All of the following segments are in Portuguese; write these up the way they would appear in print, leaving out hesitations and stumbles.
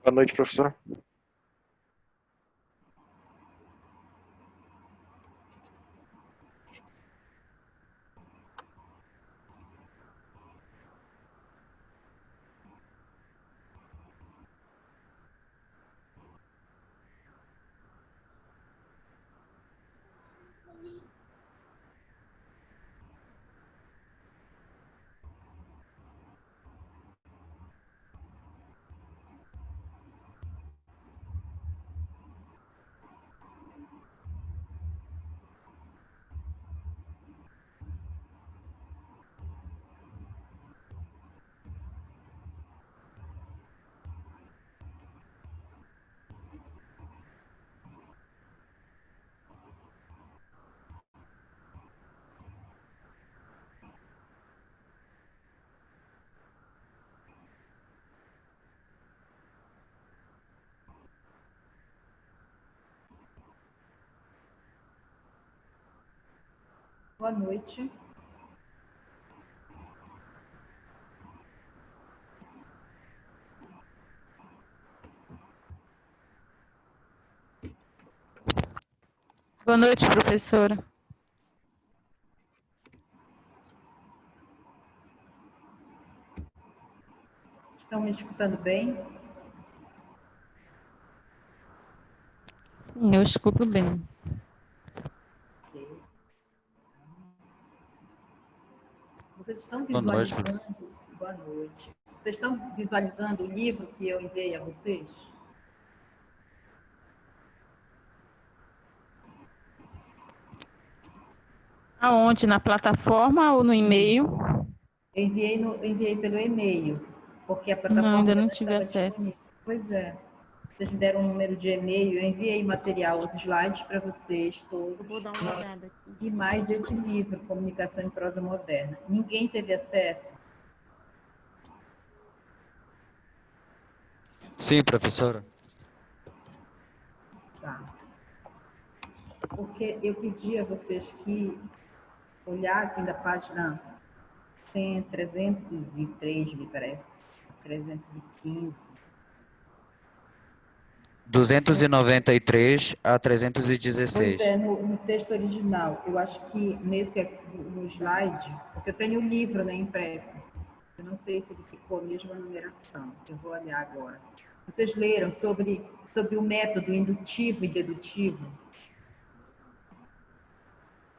Boa noite, professor. Boa noite. Boa noite, professora. Estão me escutando bem? Eu escuto bem. Ok. Vocês estão Boa noite, visualizando... Boa noite. Vocês estão visualizando o livro que eu enviei a vocês? Aonde? Na plataforma ou no e-mail? Eu enviei pelo e-mail, porque a Não, plataforma ainda ainda não não tive estava acesso. disponível. Pois é. Vocês me deram um número de e-mail, eu enviei material, os slides para vocês Eu vou todos, dar uma olhada aqui. e mais esse livro, Comunicação em Prosa Moderna. Ninguém teve acesso? Sim, professora. Tá. Porque eu pedi a vocês que olhassem da página 100, 303, me parece, 315. 293 a Pois 316. é, no texto original. Eu acho que nesse aqui, no slide, porque eu tenho o livro, né, impresso. Eu não sei se ele ficou a mesma numeração. Eu vou olhar agora. Vocês leram sobre o método indutivo e dedutivo?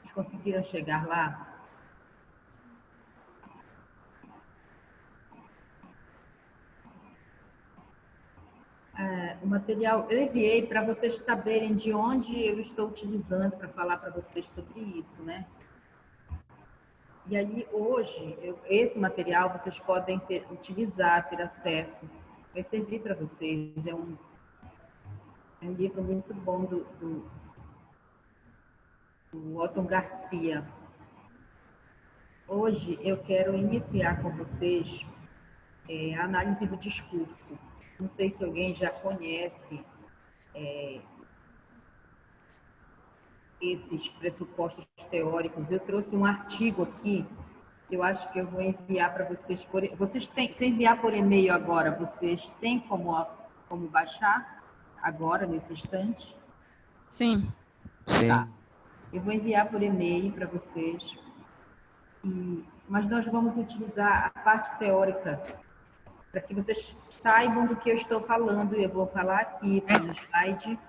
Vocês conseguiram chegar lá? O material eu enviei para vocês saberem de onde eu estou utilizando para falar para vocês sobre isso, né? E aí, hoje, esse material vocês podem utilizar, ter acesso. Vai servir para vocês. É um livro muito bom do Otton Garcia. Hoje eu quero iniciar com vocês a análise do discurso. Não sei se alguém já conhece esses pressupostos teóricos. Eu trouxe um artigo aqui, que eu acho que eu vou enviar para vocês. Vocês têm, se enviar por e-mail agora, vocês têm como baixar agora, nesse instante? Sim. Tá. Sim. Eu vou enviar por e-mail para vocês. Mas nós vamos utilizar a parte teórica para que vocês saibam do que eu estou falando. Eu vou falar aqui, está no slide,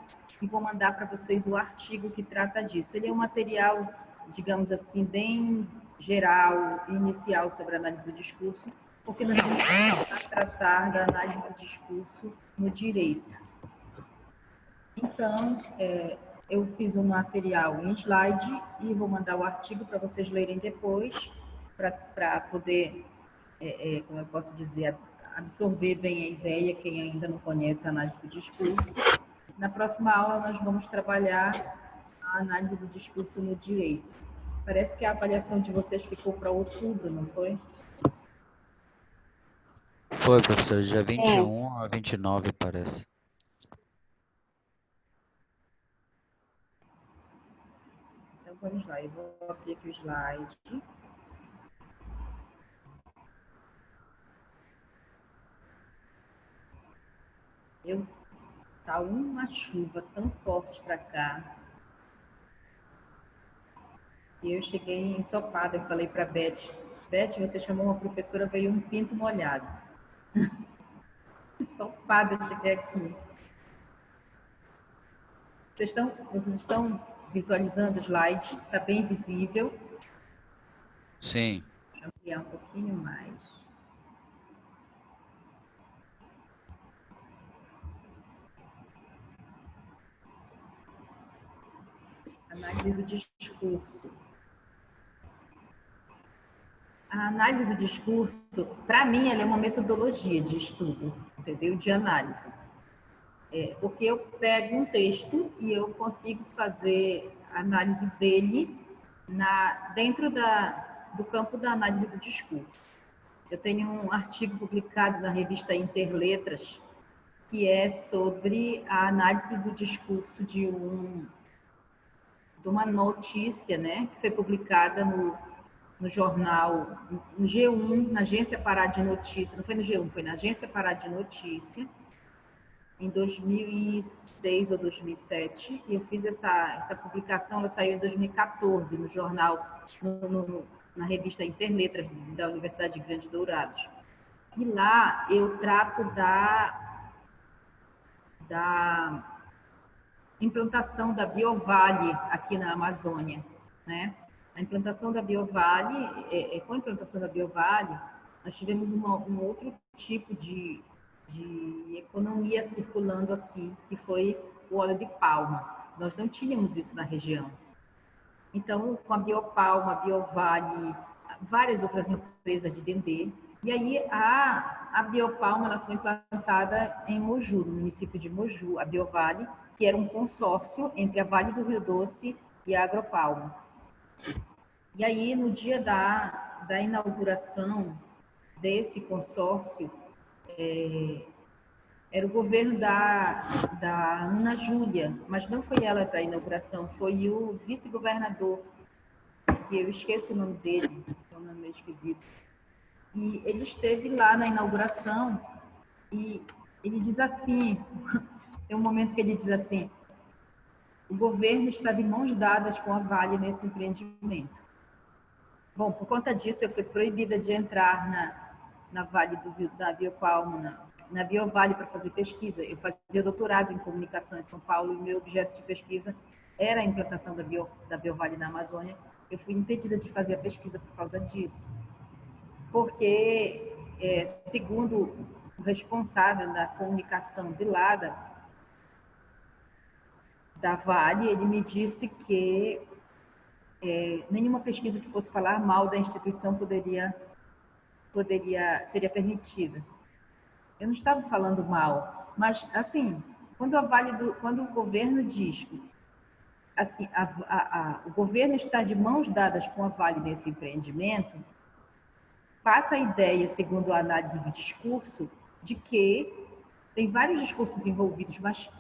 e vou mandar para vocês o artigo que trata disso. Ele é um material, digamos assim, bem geral, inicial sobre a análise do discurso, porque nós vamos começar a tratar da análise do discurso no direito. Então, eu fiz um material em slide e vou mandar o artigo para vocês lerem depois, para poder, como eu posso dizer, absorver bem a ideia, quem ainda não conhece a análise do discurso. Na próxima aula, nós vamos trabalhar a análise do discurso no direito. Parece que a avaliação de vocês ficou para outubro, não foi? Foi, professor, dia 21 a 29, parece. Então, vamos lá. Eu vou abrir aqui o slide. Tá uma chuva tão forte para cá. E eu cheguei ensopada, eu falei para Beth, você chamou uma professora, veio um pinto molhado. Ensopada, eu cheguei aqui. Vocês estão visualizando o slide? Está bem visível? Sim. Deixa eu ampliar um pouquinho mais. Análise do discurso. A análise do discurso, para mim, ela é uma metodologia de estudo, entendeu? De análise. Porque eu pego um texto e eu consigo fazer a análise dele dentro do campo da análise do discurso. Eu tenho um artigo publicado na revista Interletras, que é sobre a análise do discurso de uma notícia, né, que foi publicada no jornal, no G1, na Agência Pará de Notícia, não foi no G1, foi na Agência Pará de Notícia, em 2006 ou 2007, e eu fiz essa publicação, ela saiu em 2014 no jornal, na revista Interletras, da Universidade de Grande Dourados. E lá eu trato da implantação da Biovale aqui na Amazônia, né? A implantação da Biovale, com a implantação da Biovale, nós tivemos um outro tipo de economia circulando aqui, que foi o óleo de palma. Nós não tínhamos isso na região. Então, com a Biopalma, a Biovale, várias outras empresas de Dendê, e aí a Biopalma ela foi implantada em Moju, no município de Moju, a Biovale, que era um consórcio entre a Vale do Rio Doce e a Agropalma. E aí, no dia da inauguração desse consórcio, era o governo da Ana Júlia, mas não foi ela para a inauguração, foi o vice-governador, que eu esqueço o nome dele, é um nome meio esquisito. E ele esteve lá na inauguração e ele diz assim, tem um momento que ele diz assim, o governo está de mãos dadas com a Vale nesse empreendimento. Bom, por conta disso, eu fui proibida de entrar na Vale da Biopalma, na Biovale para fazer pesquisa. Eu fazia doutorado em comunicação em São Paulo e o meu objeto de pesquisa era a implantação da Biovale na Amazônia. Eu fui impedida de fazer a pesquisa por causa disso. Porque, segundo o responsável da comunicação de lá, da Vale, ele me disse que nenhuma pesquisa que fosse falar mal da instituição seria permitida. Eu não estava falando mal, mas assim, quando o governo diz que assim, o governo está de mãos dadas com a Vale nesse empreendimento, passa a ideia, segundo a análise do discurso, de que tem vários discursos envolvidos, mas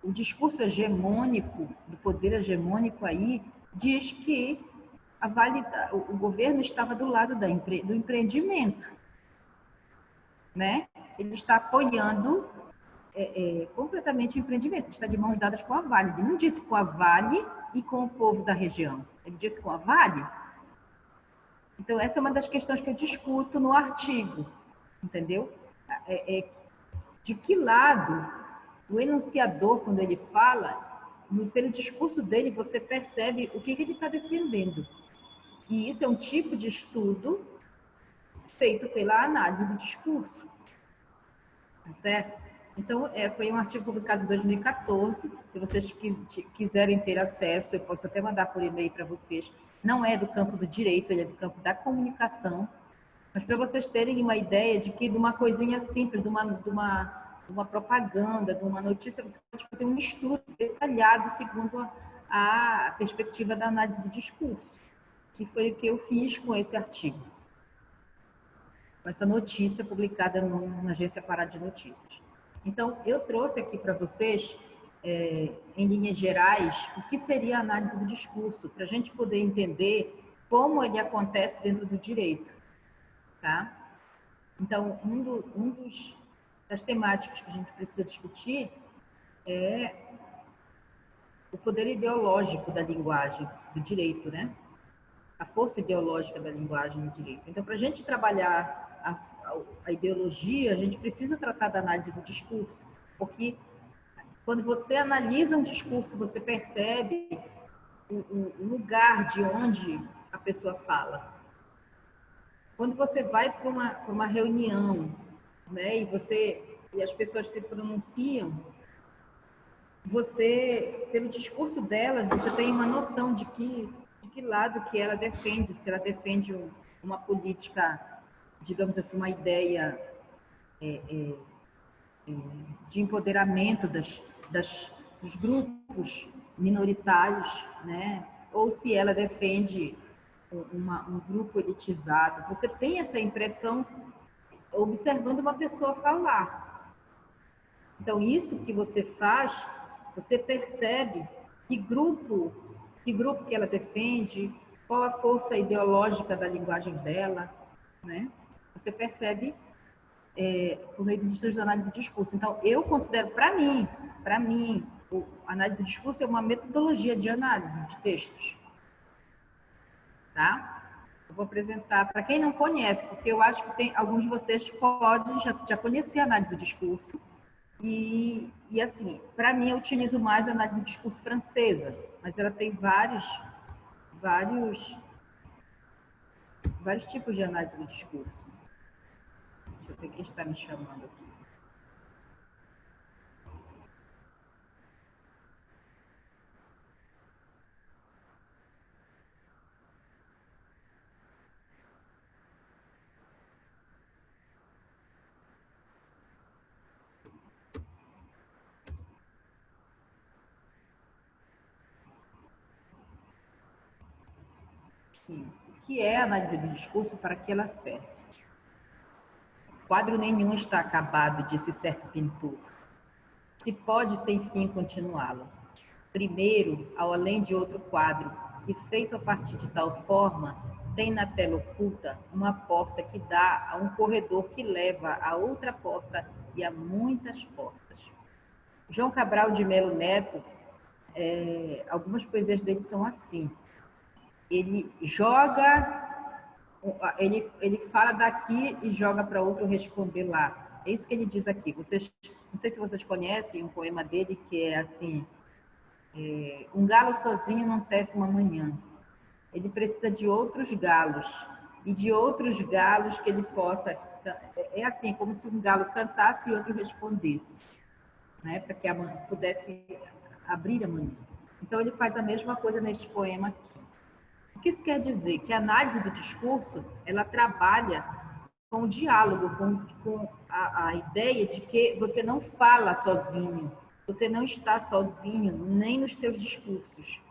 o discurso hegemônico, do poder hegemônico aí, diz que o governo estava do lado do empreendimento, né? Ele está apoiando completamente o empreendimento, ele está de mãos dadas com a Vale. Ele não disse com a Vale e com o povo da região, ele disse com a Vale. Então, essa é uma das questões que eu discuto no artigo, entendeu? De que lado o enunciador, quando ele fala, pelo discurso dele, você percebe o que ele está defendendo. E isso é um tipo de estudo feito pela análise do discurso. Tá certo? Então, foi um artigo publicado em 2014. Se vocês quiserem ter acesso, eu posso até mandar por e-mail para vocês. Não é do campo do direito, ele é do campo da comunicação. Mas para vocês terem uma ideia de que de uma coisinha simples, de uma propaganda, de uma notícia, você pode fazer um estudo detalhado segundo a perspectiva da análise do discurso, que foi o que eu fiz com esse artigo, com essa notícia publicada na Agência Pará de Notícias. Então, eu trouxe aqui para vocês, em linhas gerais, o que seria a análise do discurso, para a gente poder entender como ele acontece dentro do direito. Tá? Então, um dos das temáticas que a gente precisa discutir é o poder ideológico da linguagem, do direito, né? A força ideológica da linguagem no direito. Então, para a gente trabalhar a ideologia, a gente precisa tratar da análise do discurso, porque quando você analisa um discurso, você percebe o lugar de onde a pessoa fala. Quando você vai para uma reunião, né, e as pessoas se pronunciam, você, pelo discurso delas, você tem uma noção de que lado que ela defende, se ela defende uma política, digamos assim, uma ideia de empoderamento dos grupos minoritários, né? Ou se ela defende um grupo elitizado. Você tem essa impressão observando uma pessoa falar. Então, isso que você faz, você percebe que grupo que ela defende, qual a força ideológica da linguagem dela, né? Você percebe por meio dos estudos de análise do discurso. Então, eu considero, para mim, a análise do discurso é uma metodologia de análise de textos. Tá? Eu vou apresentar para quem não conhece, porque eu acho que tem alguns de vocês podem já conhecer a análise do discurso. E para mim, eu utilizo mais a análise do discurso francesa, mas ela tem vários tipos de análise do discurso. Deixa eu ver quem está me chamando aqui. Sim. O que é a análise do discurso para que ela serve? Quadro nenhum está acabado, disse certo pintor. Se pode sem fim continuá-lo. Primeiro, ao além de outro quadro, que feito a partir de tal forma, tem na tela oculta uma porta que dá a um corredor que leva a outra porta e a muitas portas. João Cabral de Melo Neto, algumas poesias dele são assim. Ele fala daqui e joga para outro responder lá. É isso que ele diz aqui. Não sei se vocês conhecem um poema dele que é assim: um galo sozinho não tece uma manhã. Ele precisa de outros galos e de outros galos que ele possa. É assim, como se um galo cantasse e outro respondesse, né? Para que pudesse abrir a manhã. Então ele faz a mesma coisa neste poema aqui. O que isso quer dizer? Que a análise do discurso, ela trabalha com o diálogo, com a ideia de que você não fala sozinho, você não está sozinho nem nos seus discursos.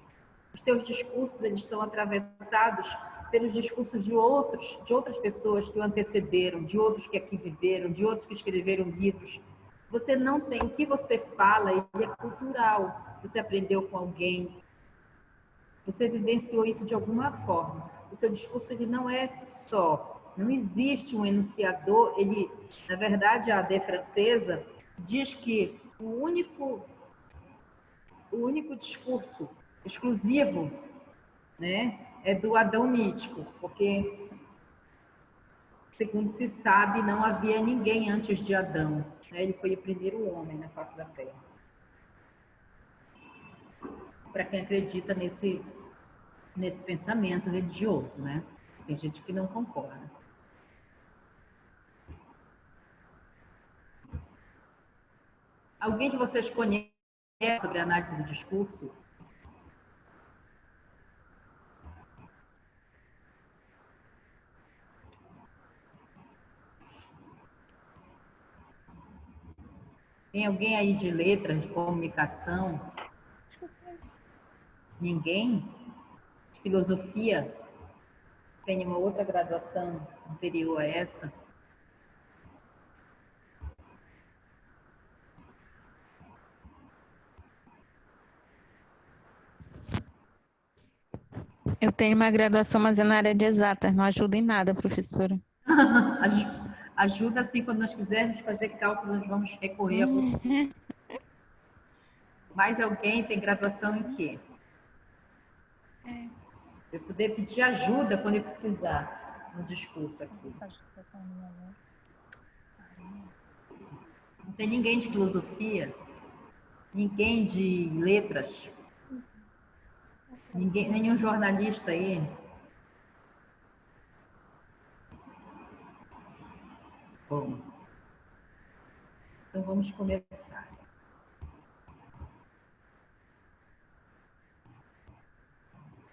Os seus discursos, eles são atravessados pelos discursos de outras pessoas que o antecederam, de outros que aqui viveram, de outros que escreveram livros. Você não tem, o que você fala, ele é cultural. Você aprendeu com alguém, você vivenciou isso de alguma forma. O seu discurso, ele não é só, não existe um enunciador, ele, na verdade, a AD francesa diz que o único discurso exclusivo, né, é do Adão mítico, porque, segundo se sabe, não havia ninguém antes de Adão, né? Ele foi o primeiro homem na face da Terra. Para quem acredita nesse pensamento religioso, né? Tem gente que não concorda. Alguém de vocês conhece sobre a análise do discurso? Tem alguém aí de letras, de comunicação? Ninguém? De filosofia? Tem uma outra graduação anterior a essa? Eu tenho uma graduação, mas é na área de exatas, não ajuda em nada, professora. Ajuda, assim, quando nós quisermos fazer cálculo, nós vamos recorrer a você. Mais alguém tem graduação em quê? Para poder pedir ajuda quando eu precisar no discurso aqui. Não tem ninguém de filosofia? Ninguém de letras? Ninguém, nenhum jornalista aí? Bom, então vamos começar.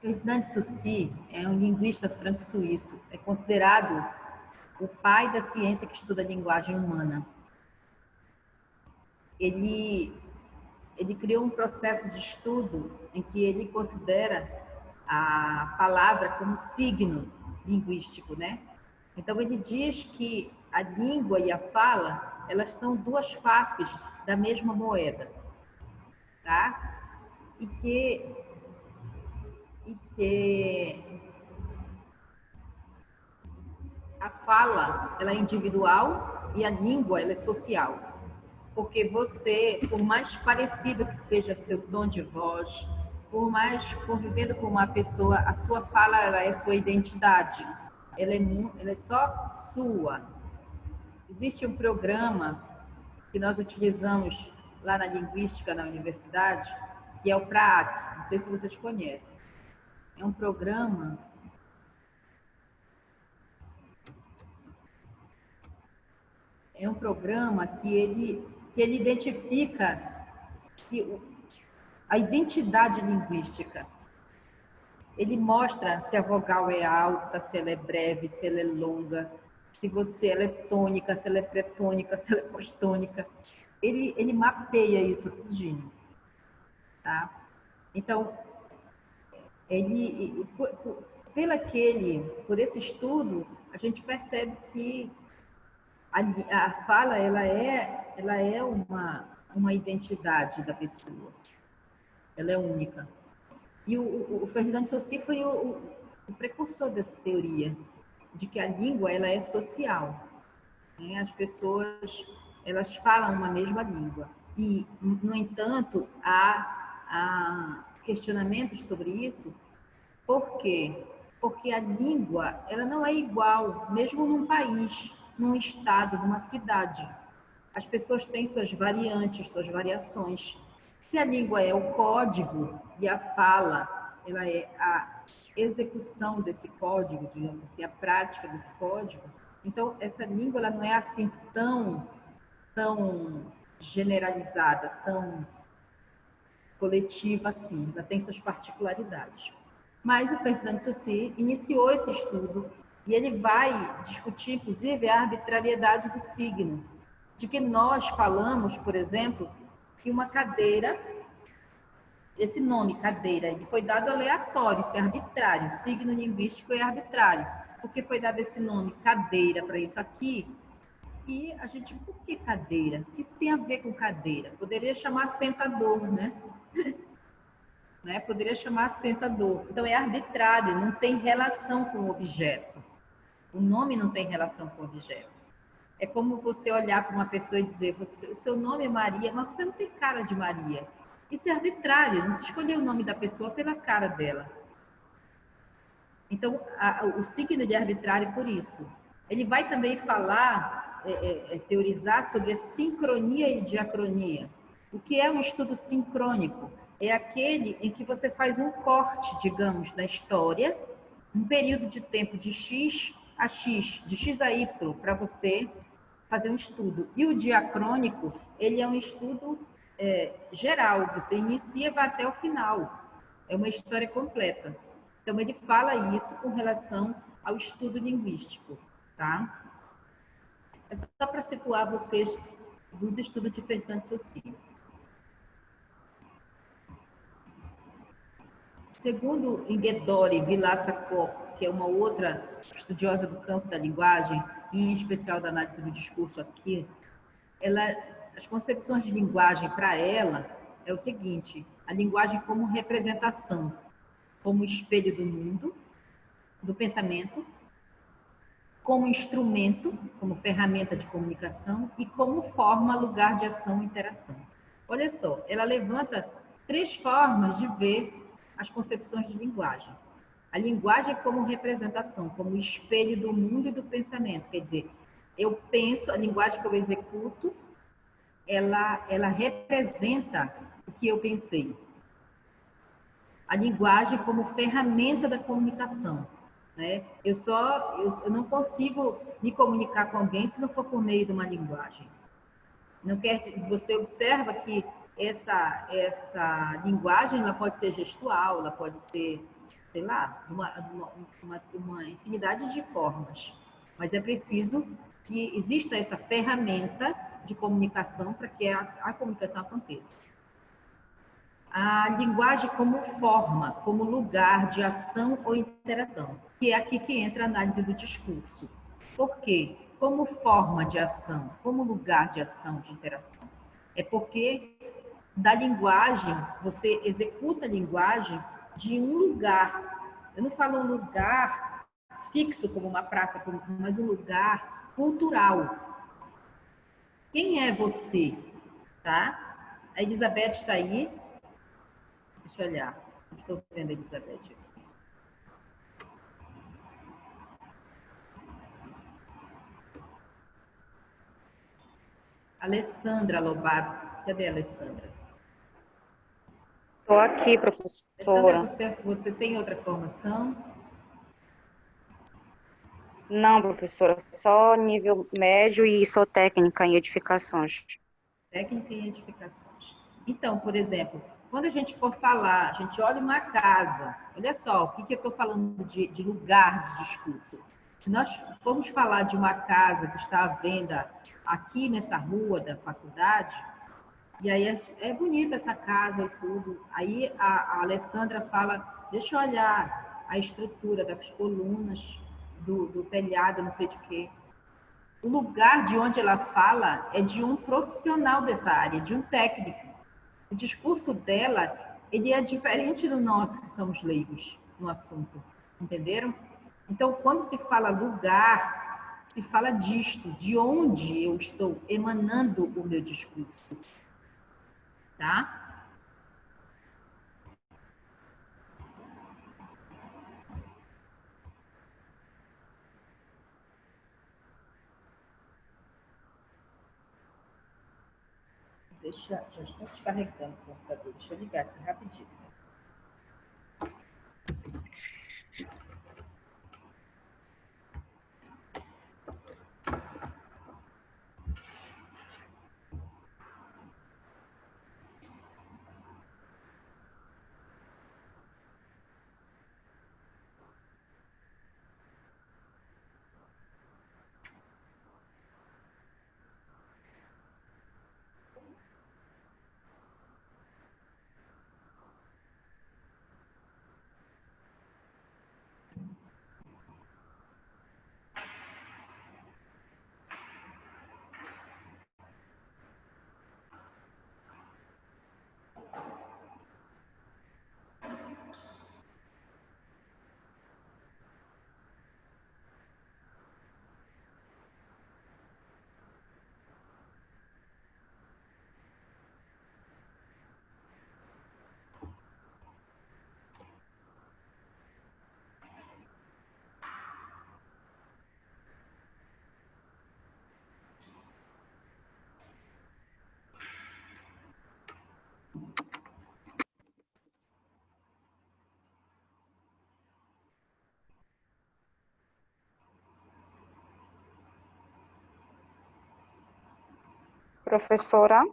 Ferdinand de Saussure é um linguista franco-suíço. É considerado o pai da ciência que estuda a linguagem humana. Ele criou um processo de estudo em que ele considera a palavra como signo linguístico, né? Então ele diz que a língua e a fala, elas são duas faces da mesma moeda, tá? E que a fala, ela é individual e a língua, ela é social. Porque você, por mais parecido que seja seu tom de voz, por mais convivendo com uma pessoa, a sua fala, ela é sua identidade. Ela é só sua. Existe um programa que nós utilizamos lá na linguística, na universidade, que é o PRAAT. Não sei se vocês conhecem. É um programa que ele identifica a identidade linguística. Ele mostra se a vogal é alta, se ela é breve, se ela é longa, se ela é tônica, se ela é pretônica, se ela é postônica. Ele mapeia isso tudinho, tá? Então, por esse estudo, a gente percebe que a fala, ela é uma identidade da pessoa. Ela é única. E o Ferdinand de Saussure foi o precursor dessa teoria, de que a língua, ela é social, né? As pessoas, elas falam uma mesma língua. E, no entanto, há questionamentos sobre isso. Por quê? Porque a língua, ela não é igual, mesmo num país, num estado, numa cidade. As pessoas têm suas variantes, suas variações. Se a língua é o código e a fala, ela é a execução desse código, digamos assim, a prática desse código, então essa língua, ela não é assim tão generalizada, tão coletiva assim, ela tem suas particularidades. Mas o Ferdinand de Saussure iniciou esse estudo e ele vai discutir, inclusive, a arbitrariedade do signo, de que nós falamos, por exemplo, que uma cadeira, esse nome cadeira, ele foi dado aleatório, isso é arbitrário, signo linguístico é arbitrário, porque foi dado esse nome cadeira para isso aqui. E a gente, por que cadeira? O que isso tem a ver com cadeira? Poderia chamar sentador, né? Poderia chamar sentador. Então, é arbitrário, não tem relação com o objeto. O nome não tem relação com o objeto. É como você olhar para uma pessoa e dizer, o seu nome é Maria, mas você não tem cara de Maria. Isso é arbitrário, não se escolheu o nome da pessoa pela cara dela. Então, o signo de arbitrário por isso. Ele vai também falar, teorizar sobre a sincronia e diacronia. O que é um estudo sincrônico? É aquele em que você faz um corte, digamos, da história, um período de tempo de X a X, de X a Y, para você fazer um estudo. E o diacrônico, ele é um estudo geral, você inicia e vai até o final. É uma história completa. Então, ele fala isso com relação ao estudo linguístico, tá? É só para situar vocês dos estudos de Ferdinand de Saussure. Segundo Inghedori Villas-Sacco, que é uma outra estudiosa do campo da linguagem, em especial da análise do discurso aqui, as concepções de linguagem para ela é o seguinte: a linguagem como representação, como espelho do mundo, do pensamento, como instrumento, como ferramenta de comunicação e como forma, lugar de ação e interação. Olha só, ela levanta 3 formas de ver as concepções de linguagem. A linguagem como representação, como espelho do mundo e do pensamento. Quer dizer, eu penso, a linguagem que eu executo, ela representa o que eu pensei. A linguagem como ferramenta da comunicação, né? Eu não consigo me comunicar com alguém se não for por meio de uma linguagem. Não quer dizer, você observa que essa linguagem ela pode ser gestual, ela pode ser, sei lá, uma infinidade de formas. Mas é preciso que exista essa ferramenta de comunicação para que a comunicação aconteça. A linguagem como forma, como lugar de ação ou interação, que é aqui que entra a análise do discurso. Por quê? Como forma de ação, como lugar de ação, de interação. É porque da linguagem, você executa a linguagem de um lugar. Eu não falo um lugar fixo, como uma praça, mas um lugar cultural. Quem é você? Tá? A Elizabeth está aí. Deixa eu olhar. Estou vendo a Elizabeth aqui. Alessandra Lobato. Cadê a Alessandra? Estou aqui, Alessandra, professora. você tem outra formação? Não, professora, só nível médio e sou técnica em edificações. Técnica em edificações. Então, por exemplo, quando a gente for falar, a gente olha uma casa, olha só, o que eu estou falando de lugar de discurso. Se nós formos falar de uma casa que está à venda aqui nessa rua da faculdade, e aí é bonita essa casa e tudo, aí a Alessandra fala, deixa eu olhar a estrutura das colunas, do telhado, não sei de quê. O lugar de onde ela fala é de um profissional dessa área, de um técnico. O discurso dela, ele é diferente do nosso, que somos leigos no assunto. Entenderam? Então, quando se fala lugar, se fala disto, de onde eu estou emanando o meu discurso. Tá? Já está descarregando o computador. Deixa eu ligar aqui rapidinho. Professora?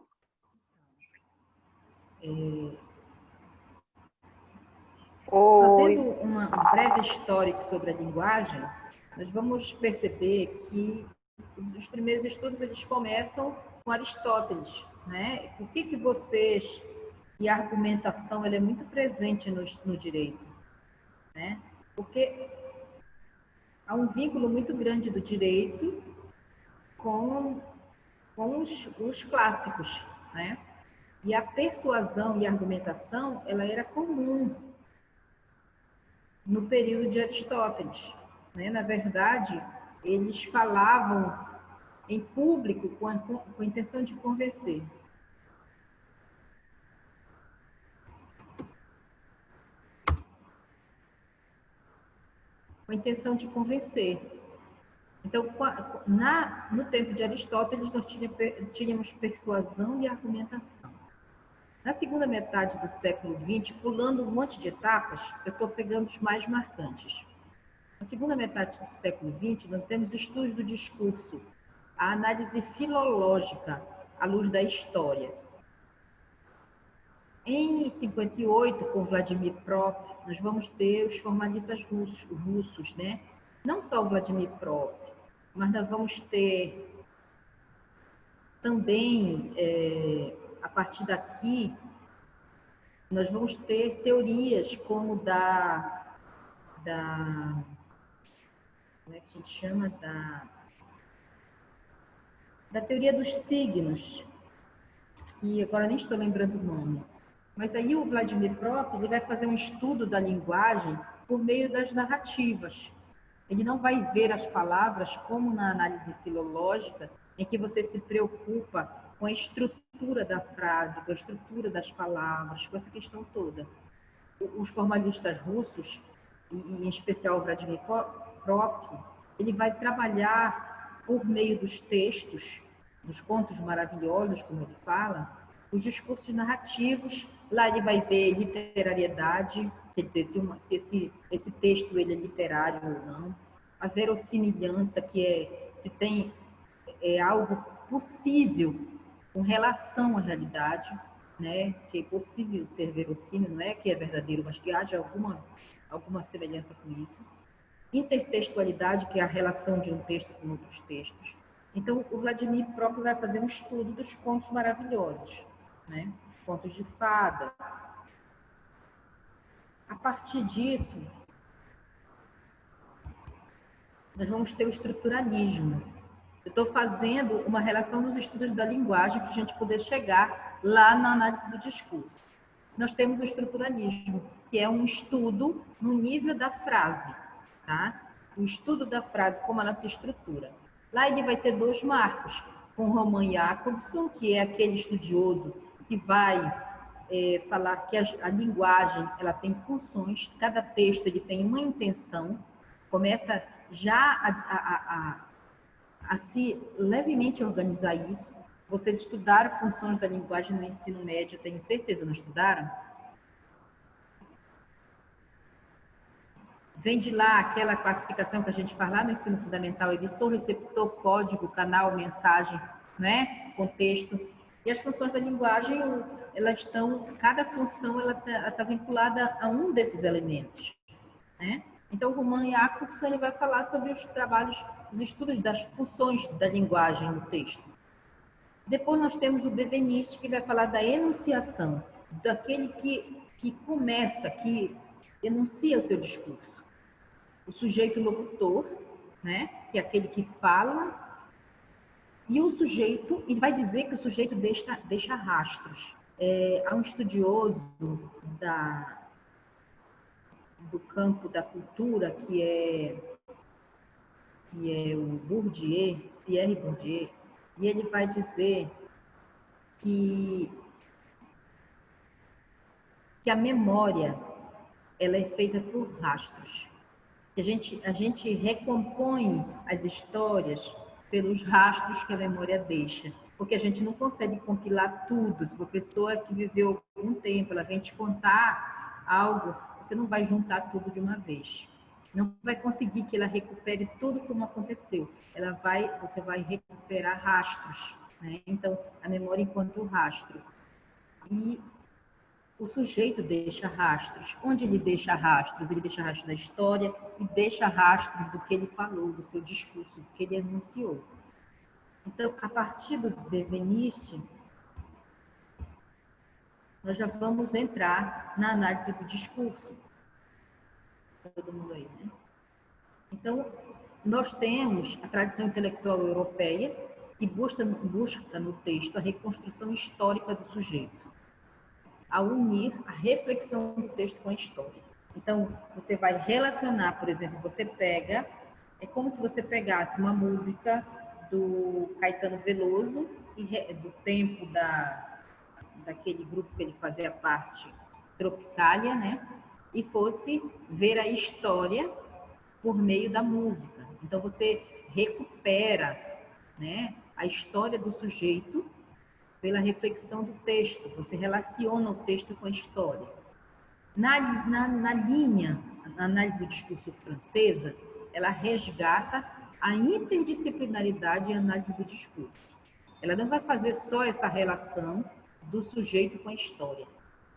Oi. Fazendo um breve histórico sobre a linguagem, nós vamos perceber que os primeiros estudos eles começam com Aristóteles, né? O que vocês e a argumentação ela é muito presente no direito, né? Porque há um vínculo muito grande do direito com os clássicos, né? E a persuasão e a argumentação ela era comum no período de Aristóteles, né? Na verdade, eles falavam em público com a intenção de convencer. Com a intenção de convencer. Então, no tempo de Aristóteles, nós tínhamos persuasão e argumentação. Na segunda metade do século XX, pulando um monte de etapas, eu estou pegando os mais marcantes. Na segunda metade do século XX, nós temos estudos do discurso, a análise filológica à luz da história. Em 58, com Vladimir Prop, nós vamos ter os formalistas russos, né? Não só o Vladimir Prop, mas nós vamos ter também, a partir daqui, nós vamos ter teorias como como é que a gente chama? Da teoria dos signos, que agora nem estou lembrando o nome. Mas aí o Vladimir Prop, ele vai fazer um estudo da linguagem por meio das narrativas. Ele não vai ver as palavras como na análise filológica, em que você se preocupa com a estrutura da frase, com a estrutura das palavras, com essa questão toda. Os formalistas russos, e em especial o Vladimir Prop, ele vai trabalhar por meio dos textos, dos contos maravilhosos, como ele fala, os discursos narrativos. Lá ele vai ver literariedade, quer dizer, se esse texto ele é literário ou não, a verossimilhança, que é se tem algo possível com relação à realidade, né? Que é possível ser verossímil, não é que é verdadeiro, mas que haja alguma semelhança com isso. Intertextualidade, que é a relação de um texto com outros textos. Então, o Vladimir próprio vai fazer um estudo dos contos maravilhosos, né? Os contos de fada. A partir disso, nós vamos ter o estruturalismo. Eu estou fazendo uma relação nos estudos da linguagem para a gente poder chegar lá na análise do discurso. Nós temos o estruturalismo, que é um estudo no nível da frase, tá? O estudo da frase, como ela se estrutura. Lá ele vai ter dois marcos, com Roman Jakobson, que é aquele estudioso que vai falar que a linguagem ela tem funções, cada texto ele tem uma intenção, começa já a se levemente organizar isso. Vocês estudaram funções da linguagem no ensino médio, tenho certeza, não estudaram? Vem de lá aquela classificação que a gente faz lá no ensino fundamental, emissor, receptor, código, canal, mensagem, né? Contexto. E as funções da linguagem, elas estão, cada função ela tá vinculada a um desses elementos, né? Então, o Roman Jakobson ele vai falar sobre os trabalhos, os estudos das funções da linguagem no texto. Depois nós temos o Benveniste, que vai falar da enunciação, daquele que começa, que enuncia o seu discurso. O sujeito locutor, né, que é aquele que fala, e o sujeito, e vai dizer que o sujeito deixa rastros. Há um estudioso do campo da cultura, que é o Bourdieu, Pierre Bourdieu, e ele vai dizer que a memória ela é feita por rastros. A gente recompõe as histórias pelos rastros que a memória deixa, porque a gente não consegue compilar tudo. Se uma pessoa que viveu algum tempo, ela vem te contar algo, você não vai juntar tudo de uma vez. Não vai conseguir que ela recupere tudo como aconteceu. Você vai recuperar rastros, né? Então, a memória enquanto rastro. E o sujeito deixa rastros. Onde ele deixa rastros? Ele deixa rastros da história e deixa rastros do que ele falou, do seu discurso, do que ele anunciou. Então, a partir do Benveniste, nós já vamos entrar na análise do discurso. Todo mundo aí, né? Então, nós temos a tradição intelectual europeia que busca no texto a reconstrução histórica do sujeito, a unir a reflexão do texto com a história. Então, você vai relacionar, por exemplo, você pega É como se você pegasse uma música do Caetano Veloso, do tempo daquele grupo que ele fazia parte, Tropicália, né? E fosse ver a história por meio da música. Então, você recupera, né, a história do sujeito pela reflexão do texto. Você relaciona o texto com a história. Na linha, na análise do discurso francesa, ela resgata a interdisciplinaridade em análise do discurso. Ela não vai fazer só essa relação do sujeito com a história,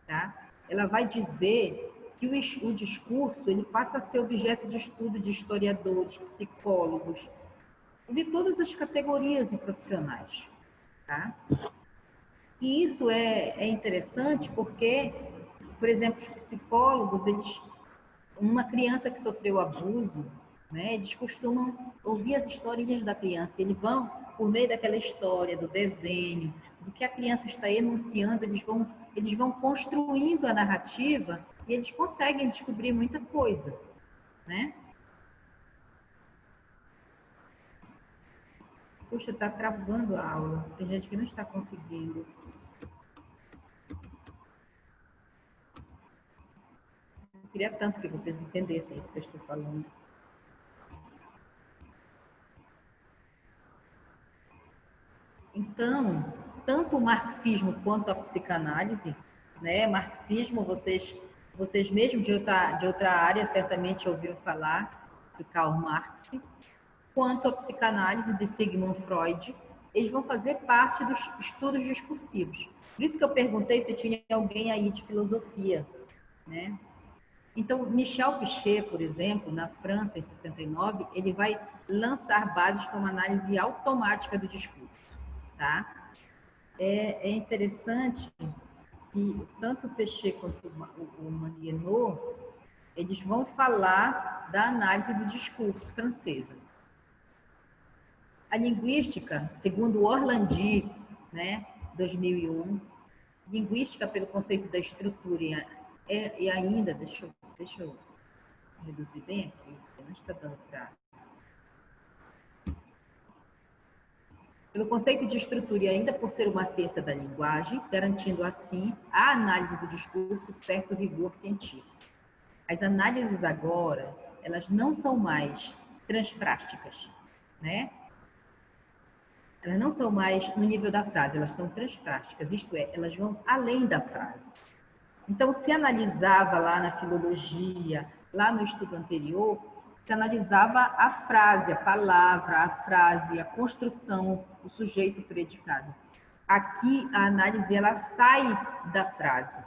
tá? Ela vai dizer que o discurso ele passa a ser objeto de estudo de historiadores, psicólogos, de todas as categorias e profissionais, tá? E isso é interessante porque, por exemplo, os psicólogos, uma criança que sofreu abuso, né, eles costumam ouvir as historinhas da criança, eles vão, por meio daquela história, do desenho, do que a criança está enunciando, eles vão construindo a narrativa e eles conseguem descobrir muita coisa, né? Puxa, está travando a aula, tem gente que não está conseguindo. Eu queria tanto que vocês entendessem isso que eu estou falando. Então, tanto o marxismo quanto a psicanálise, né? Marxismo, vocês mesmo de outra área certamente ouviram falar do Karl Marx, quanto a psicanálise de Sigmund Freud, eles vão fazer parte dos estudos discursivos. Por isso que eu perguntei se tinha alguém aí de filosofia, né? Então, Michel Pichet, por exemplo, na França, em 69, ele vai lançar bases para uma análise automática do discurso, tá? É interessante que tanto o Pichet quanto o Manienot, eles vão falar da análise do discurso francesa. A linguística, segundo Orlandi, né, 2001, linguística pelo conceito da estrutura e ainda, deixa eu reduzir bem aqui, não está dando para... Pelo conceito de estrutura e ainda por ser uma ciência da linguagem, garantindo assim a análise do discurso certo rigor científico. As análises agora, elas não são mais transfrásticas, né? Elas não são mais no nível da frase, elas são transfrásticas, isto é, elas vão além da frase. Então, se analisava lá na filologia, lá no estudo anterior, se analisava a frase, a palavra, a frase, a construção, o sujeito predicado. Aqui, a análise, ela sai da frase.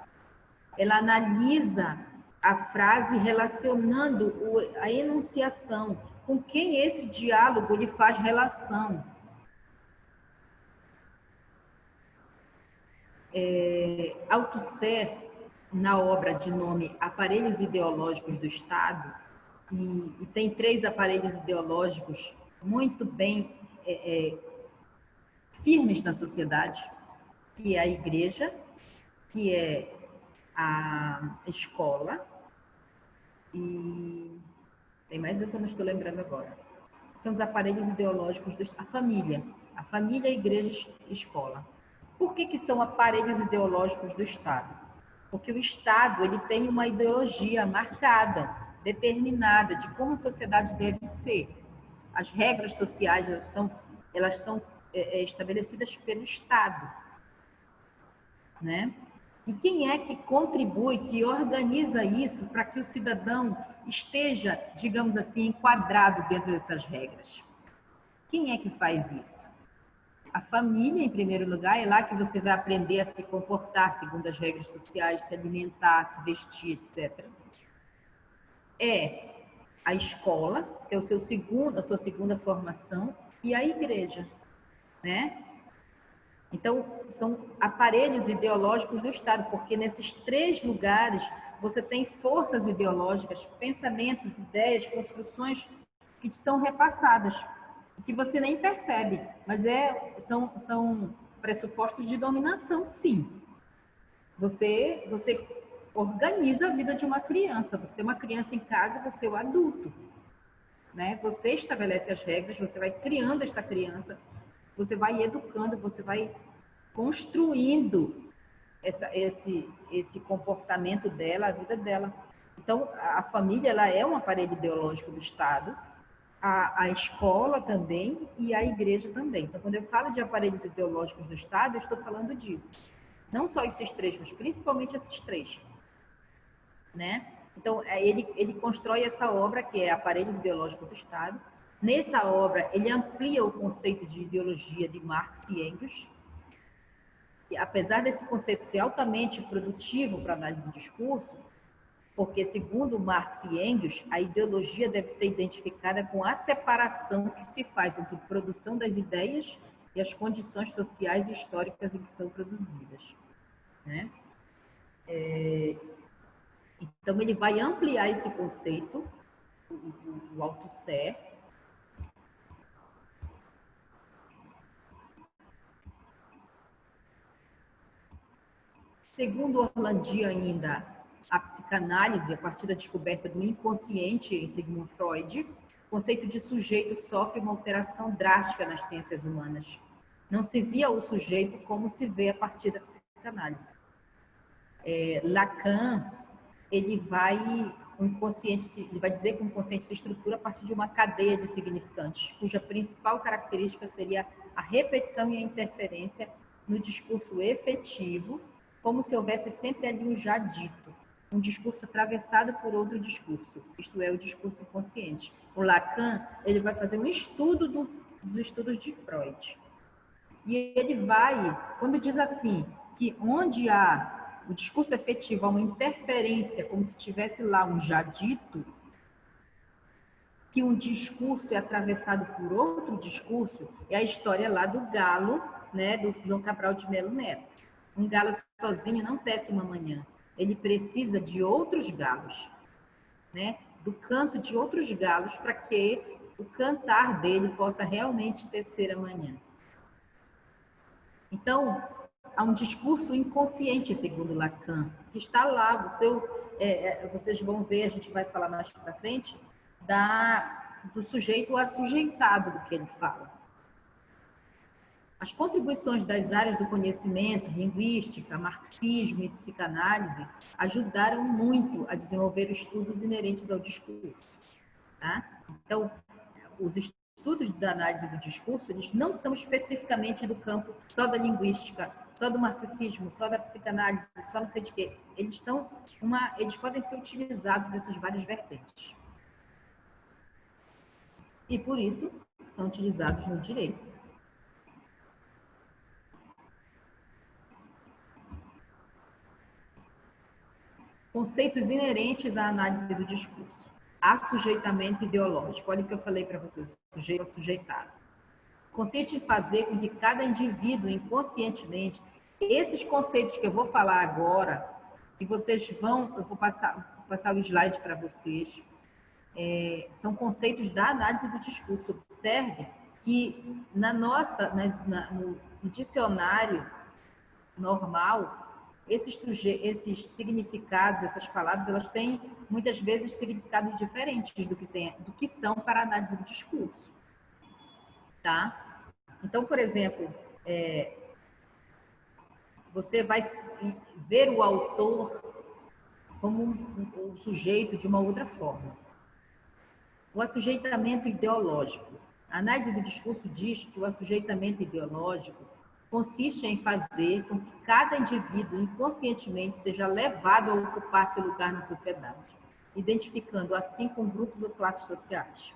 Ela analisa a frase relacionando a enunciação, com quem esse diálogo ele faz relação. Althusser, na obra de nome Aparelhos Ideológicos do Estado, e tem 3 aparelhos ideológicos muito bem firmes na sociedade, que é a igreja, que é a escola, e tem mais um que eu não estou lembrando agora. São os aparelhos ideológicos a família, a igreja e escola. Por que são aparelhos ideológicos do Estado? Porque o Estado ele tem uma ideologia marcada, determinada de como a sociedade deve ser. As regras sociais elas são estabelecidas pelo Estado, né? E quem é que contribui, que organiza isso para que o cidadão esteja, digamos assim, enquadrado dentro dessas regras? Quem é que faz isso? A família, em primeiro lugar, é lá que você vai aprender a se comportar segundo as regras sociais, se alimentar, se vestir, etc. É a escola, que é a sua segunda formação, e a igreja, né? Então, são aparelhos ideológicos do Estado, porque nesses 3 lugares você tem forças ideológicas, pensamentos, ideias, construções que te são repassadas, que você nem percebe, mas são pressupostos de dominação, sim. Você organiza a vida de uma criança. Você tem uma criança em casa, você é o adulto. né? Você estabelece as regras, você vai criando esta criança, você vai educando, você vai construindo esse comportamento dela, a vida dela. Então, a família, ela é um aparelho ideológico do Estado, a escola também e a igreja também. Então, quando eu falo de aparelhos ideológicos do Estado, eu estou falando disso. Não só esses três, mas principalmente esses três, né? Então, ele constrói essa obra, que é Aparelhos Ideológicos do Estado. Nessa obra, ele amplia o conceito de ideologia de Marx e Engels. E, apesar desse conceito ser altamente produtivo para a análise do discurso, porque, segundo Marx e Engels, a ideologia deve ser identificada com a separação que se faz entre a produção das ideias e as condições sociais e históricas em que são produzidas, né? Então, ele vai ampliar esse conceito, o Althusser. Segundo Orlandi ainda, a psicanálise, a partir da descoberta do inconsciente em Sigmund Freud, o conceito de sujeito sofre uma alteração drástica nas ciências humanas. Não se via o sujeito como se vê a partir da psicanálise. Lacan, ele vai dizer que o inconsciente se estrutura a partir de uma cadeia de significantes, cuja principal característica seria a repetição e a interferência no discurso efetivo, como se houvesse sempre ali um já dito, um discurso atravessado por outro discurso, isto é, o discurso inconsciente. O Lacan, ele vai fazer um estudo dos estudos de Freud. E ele vai, quando diz assim, que onde há o discurso efetivo, há uma interferência, como se tivesse lá um já dito, que um discurso é atravessado por outro discurso, é a história lá do galo, né, do João Cabral de Melo Neto. Um galo sozinho não tece uma manhã. Ele precisa de outros galos, né? Do canto de outros galos, para que o cantar dele possa realmente tecer amanhã. Então, há um discurso inconsciente, segundo Lacan, que está lá. Vocês vão ver, a gente vai falar mais para frente, do sujeito assujeitado do que ele fala. As contribuições das áreas do conhecimento, linguística, marxismo e psicanálise, ajudaram muito a desenvolver estudos inerentes ao discurso. Tá? Então, os estudos da análise do discurso, eles não são especificamente do campo só da linguística, só do marxismo, só da psicanálise, só não sei de quê. Eles podem ser utilizados nessas várias vertentes. E, por isso, são utilizados no direito. Conceitos inerentes à análise do discurso. Assujeitamento ideológico. Olha o que eu falei para vocês, sujeito assujeitado. Consiste em fazer com que cada indivíduo, inconscientemente, esses conceitos que eu vou falar agora, e vocês eu vou passar o slide para vocês, são conceitos da análise do discurso. Observe que no dicionário normal, esses significados, essas palavras, elas têm muitas vezes significados diferentes do que são para a análise do discurso. Tá? Então, por exemplo, você vai ver o autor como um sujeito de uma outra forma. O assujeitamento ideológico. A análise do discurso diz que o assujeitamento ideológico consiste em fazer com que cada indivíduo inconscientemente seja levado a ocupar seu lugar na sociedade, identificando assim com grupos ou classes sociais.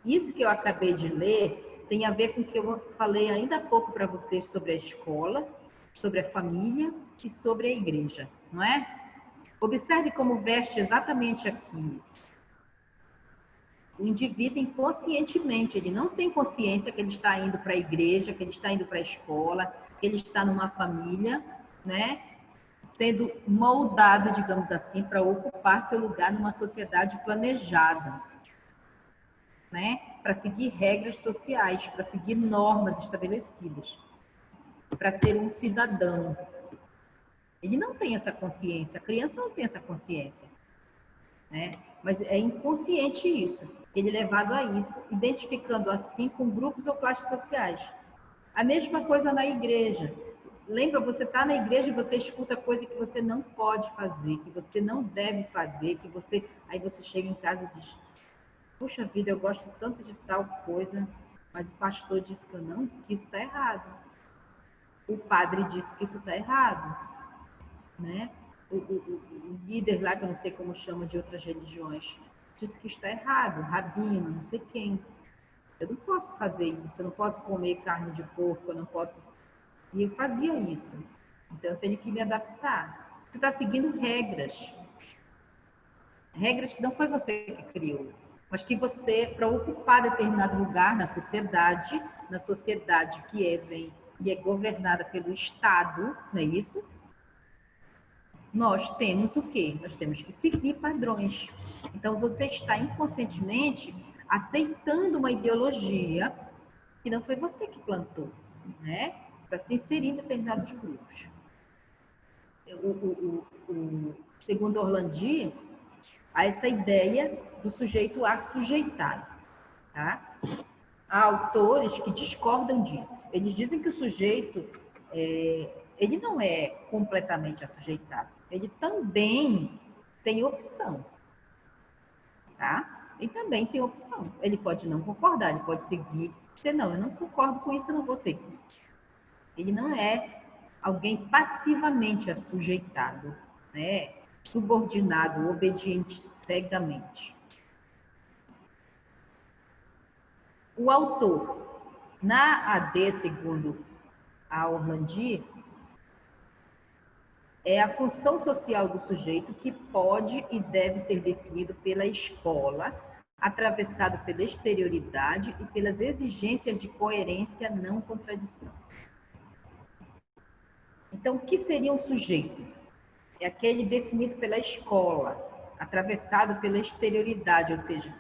Isso que eu acabei de ler tem a ver com o que eu falei ainda há pouco para vocês sobre a escola, sobre a família e sobre a igreja, não é? Observe como veste exatamente aqui isso. O indivíduo inconscientemente, ele não tem consciência que ele está indo para a igreja, que ele está indo para a escola, que ele está numa família, né? Sendo moldado, digamos assim, para ocupar seu lugar numa sociedade planejada, né? Para seguir regras sociais, para seguir normas estabelecidas, para ser um cidadão. Ele não tem essa consciência, a criança não tem essa consciência, né? Mas é inconsciente isso. Ele é levado a isso, identificando assim com grupos ou classes sociais. A mesma coisa na igreja. Lembra, você está na igreja e você escuta coisa que você não pode fazer, que você não deve fazer, que você... Aí você chega em casa e diz, puxa vida, eu gosto tanto de tal coisa, mas o pastor disse que eu não, que isso está errado. O padre disse que isso está errado, né? O líder lá, que eu não sei como chama de outras religiões, disse que está errado, o rabino, não sei quem. Eu não posso fazer isso, eu não posso comer carne de porco, eu não posso... E eu fazia isso. Então, eu tenho que me adaptar. Você está seguindo regras. Regras que não foi você que criou, mas que você, para ocupar determinado lugar na sociedade que vem e é governada pelo Estado, não é isso? Nós temos o quê? Nós temos que seguir padrões. Então, você está inconscientemente aceitando uma ideologia que não foi você que plantou, né? Para se inserir em determinados grupos. Segundo Orlandi, há essa ideia do sujeito assujeitado, tá? Há autores que discordam disso. Eles dizem que o sujeito, ele não é completamente assujeitado. Ele também tem opção, tá? Ele também tem opção. Ele pode não concordar, ele pode seguir. Dizer, não, eu não concordo com isso, eu não vou seguir. Ele não é alguém passivamente assujeitado, né? Subordinado, obediente cegamente. O autor, na AD, segundo a Orlandi, é a função social do sujeito que pode e deve ser definido pela escola, atravessado pela exterioridade e pelas exigências de coerência, não contradição. Então, o que seria um sujeito? É aquele definido pela escola, atravessado pela exterioridade, ou seja,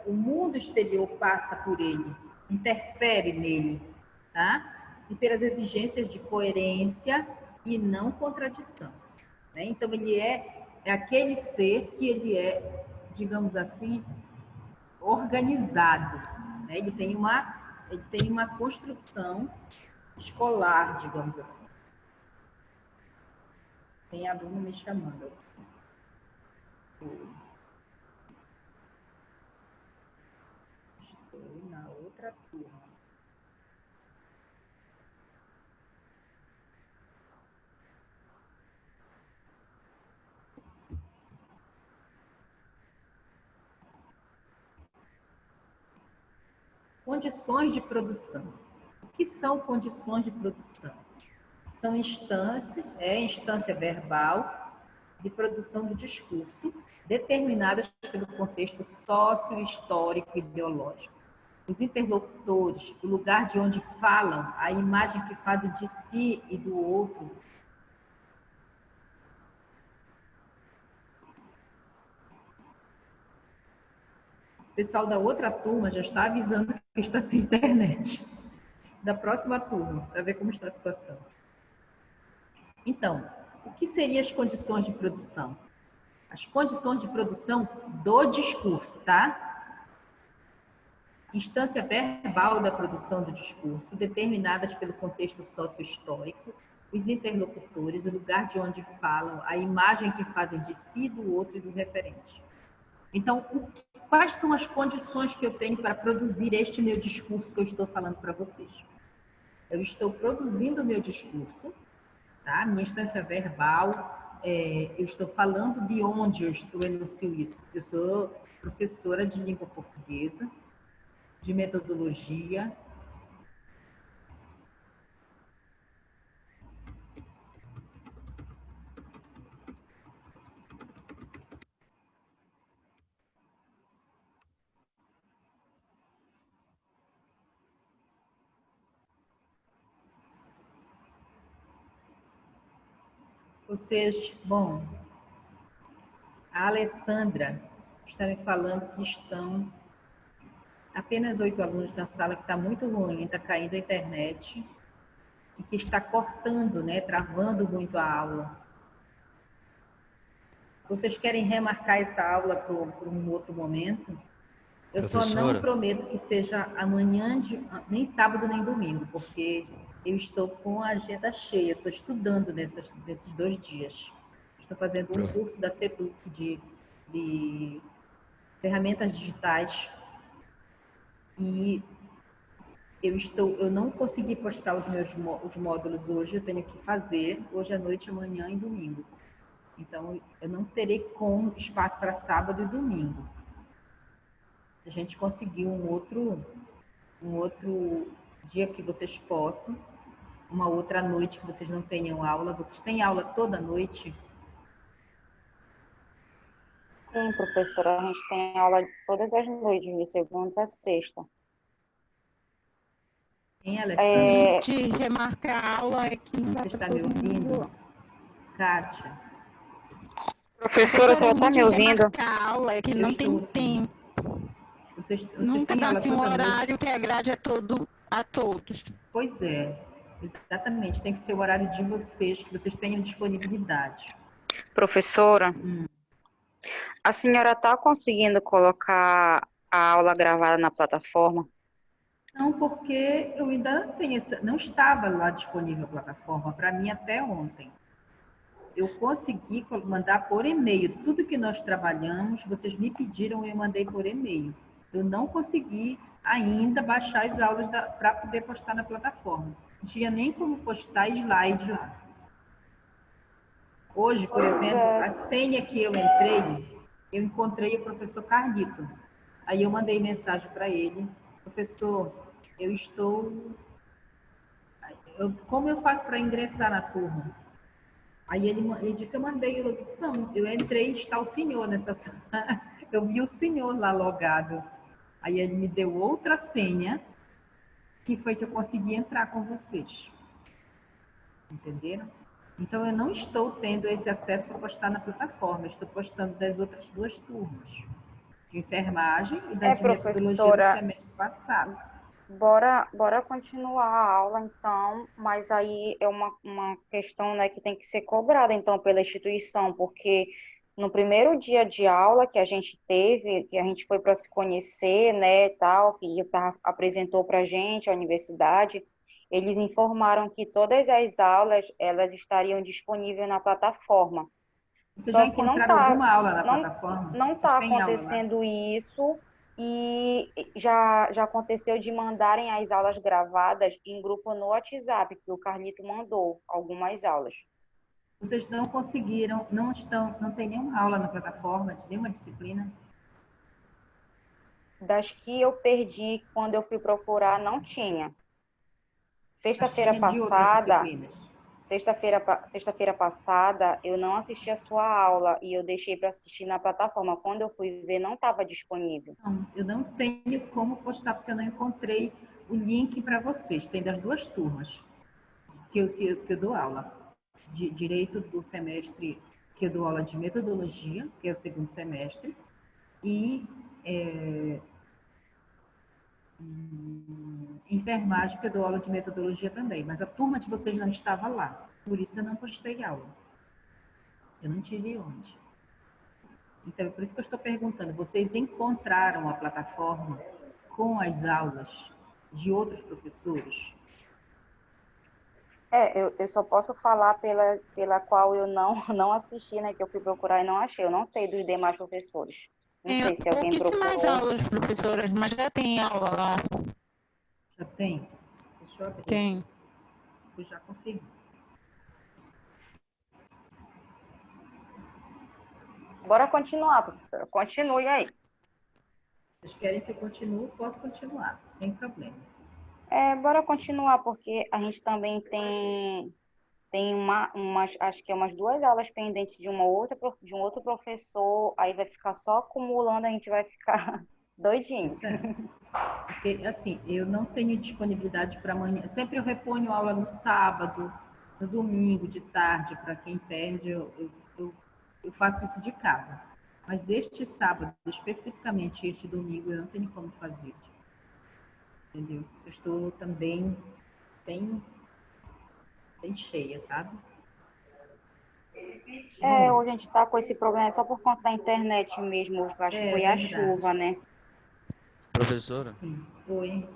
o mundo exterior passa por ele, interfere nele, tá? E pelas exigências de coerência e não contradição, né? Então, ele é aquele ser que ele é, digamos assim, organizado, né? Ele tem uma construção escolar, digamos assim. Tem aluno me chamando. Estou na outra turma. Condições de produção. O que são condições de produção? São instâncias, instância verbal de produção do discurso, determinadas pelo contexto sócio-histórico e ideológico. Os interlocutores, o lugar de onde falam, a imagem que fazem de si e do outro. O pessoal da outra turma já está avisando que está sem internet. Da próxima turma, para ver como está a situação. Então, o que seriam as condições de produção? As condições de produção do discurso, tá? Instância verbal da produção do discurso, determinadas pelo contexto sócio-histórico, os interlocutores, o lugar de onde falam, a imagem que fazem de si, do outro e do referente. Então, quais são as condições que eu tenho para produzir este meu discurso que eu estou falando para vocês? Eu estou produzindo o meu discurso, tá? Minha instância verbal, eu estou falando de onde eu enuncio isso. Eu sou professora de língua portuguesa, de metodologia. Vocês, bom, a Alessandra está me falando que estão apenas 8 alunos na sala, que está muito ruim, está caindo a internet e que está cortando, né, travando muito a aula. Vocês querem remarcar essa aula para um outro momento? Eu só não Professora, prometo que seja amanhã, nem sábado, nem domingo, porque eu estou com a agenda cheia. Estou estudando nesses 2 dias. Estou fazendo um pro- curso da SEDUC de ferramentas digitais e eu não consegui postar os módulos hoje. Eu tenho que fazer hoje à noite, amanhã e domingo. Então, eu não terei espaço para sábado e domingo. Se a gente conseguir um outro dia que vocês possam, uma outra noite que vocês não tenham aula. Vocês têm aula toda noite? Sim, professora, a gente tem aula todas as noites, de segunda a sexta. Hein, Alessandra? De remarcar a aula é que não dá Você para está me todo mundo. ouvindo? Kátia, Professora, você Professora, está ruim me de ouvindo? remarcar a aula é que eu não estou tem ouvindo. tempo. Vocês Nunca têm dá aula assim um toda noite? horário que agrade a todos. Pois é, exatamente. Tem que ser o horário de vocês, que vocês tenham disponibilidade. Professora, a senhora está conseguindo colocar a aula gravada na plataforma? Não, porque eu ainda não estava lá disponível a plataforma para mim até ontem. Eu consegui mandar por e-mail. Tudo que nós trabalhamos, vocês me pediram, eu mandei por e-mail. Eu não consegui ainda baixar as aulas para poder postar na plataforma. Não tinha nem como postar slide lá. Hoje, por Pois exemplo, é. a senha que eu entrei, eu encontrei o professor Carlito. Aí eu mandei mensagem para ele: professor, eu estou. Como eu faço para ingressar na turma? Aí ele disse: eu mandei. Eu disse: não, eu entrei e está o senhor nessa sala. Eu vi o senhor lá logado. Aí ele me deu outra senha, que foi que eu consegui entrar com vocês. Entenderam? Então, eu não estou tendo esse acesso para postar na plataforma. Eu estou postando das outras 2 turmas, de enfermagem e da É, de metodologia do professora, semestre passado. bora continuar a aula, então, mas aí é uma questão, né, que tem que ser cobrada, então, pela instituição, porque no primeiro dia de aula que a gente teve, que a gente foi para se conhecer, né, tal, que apresentou para a gente a universidade, eles informaram que todas as aulas, elas estariam disponíveis na plataforma. Vocês já Só que encontraram alguma aula na não, plataforma? não Vocês está têm aula lá? acontecendo isso e já aconteceu de mandarem as aulas gravadas em grupo no WhatsApp, que o Carlito mandou algumas aulas. Vocês não conseguiram, não tem nenhuma aula na plataforma de nenhuma disciplina? Das que eu perdi quando eu fui procurar, não tinha. Mas Sexta-feira tinha de outras passada, disciplinas. sexta-feira passada, eu não assisti a sua aula e eu deixei para assistir na plataforma. Quando eu fui ver, não estava disponível. Não, eu não tenho como postar, porque eu não encontrei o link para vocês. Tem das 2 turmas que eu dou aula. De direito do semestre, que eu dou aula de metodologia, que é o segundo semestre, e enfermagem, que eu dou aula de metodologia também. Mas a turma de vocês não estava lá. Por isso eu não postei aula. Eu não tive onde. Então, é por isso que eu estou perguntando: vocês encontraram a plataforma com as aulas de outros professores? Eu só posso falar pela qual eu não, não assisti, né? Que eu fui procurar e não achei. Eu não sei dos demais professores. Não Tem sei se alguém pouquíssimas procurou. aulas, professoras, mas já tem aula lá. Já tem? Deixa eu abrir Tem. aqui. Eu já confirmo. Bora continuar, professora. Continue aí. Vocês querem que eu continue? Posso continuar, sem problema. Bora continuar, porque a gente também tem acho que é umas 2 aulas pendentes de um outro professor, aí vai ficar só acumulando, a gente vai ficar doidinho. Pois é. Porque, assim, eu não tenho disponibilidade para amanhã. Sempre eu reponho aula no sábado, no domingo, de tarde, para quem perde, eu faço isso de casa. Mas este sábado, especificamente este domingo, eu não tenho como fazer. Entendeu? Eu estou também bem, bem cheia, sabe? Hoje a gente está com esse problema só por conta da internet mesmo. Hoje eu acho que É foi a verdade. chuva, né? Professora, Sim. Oi.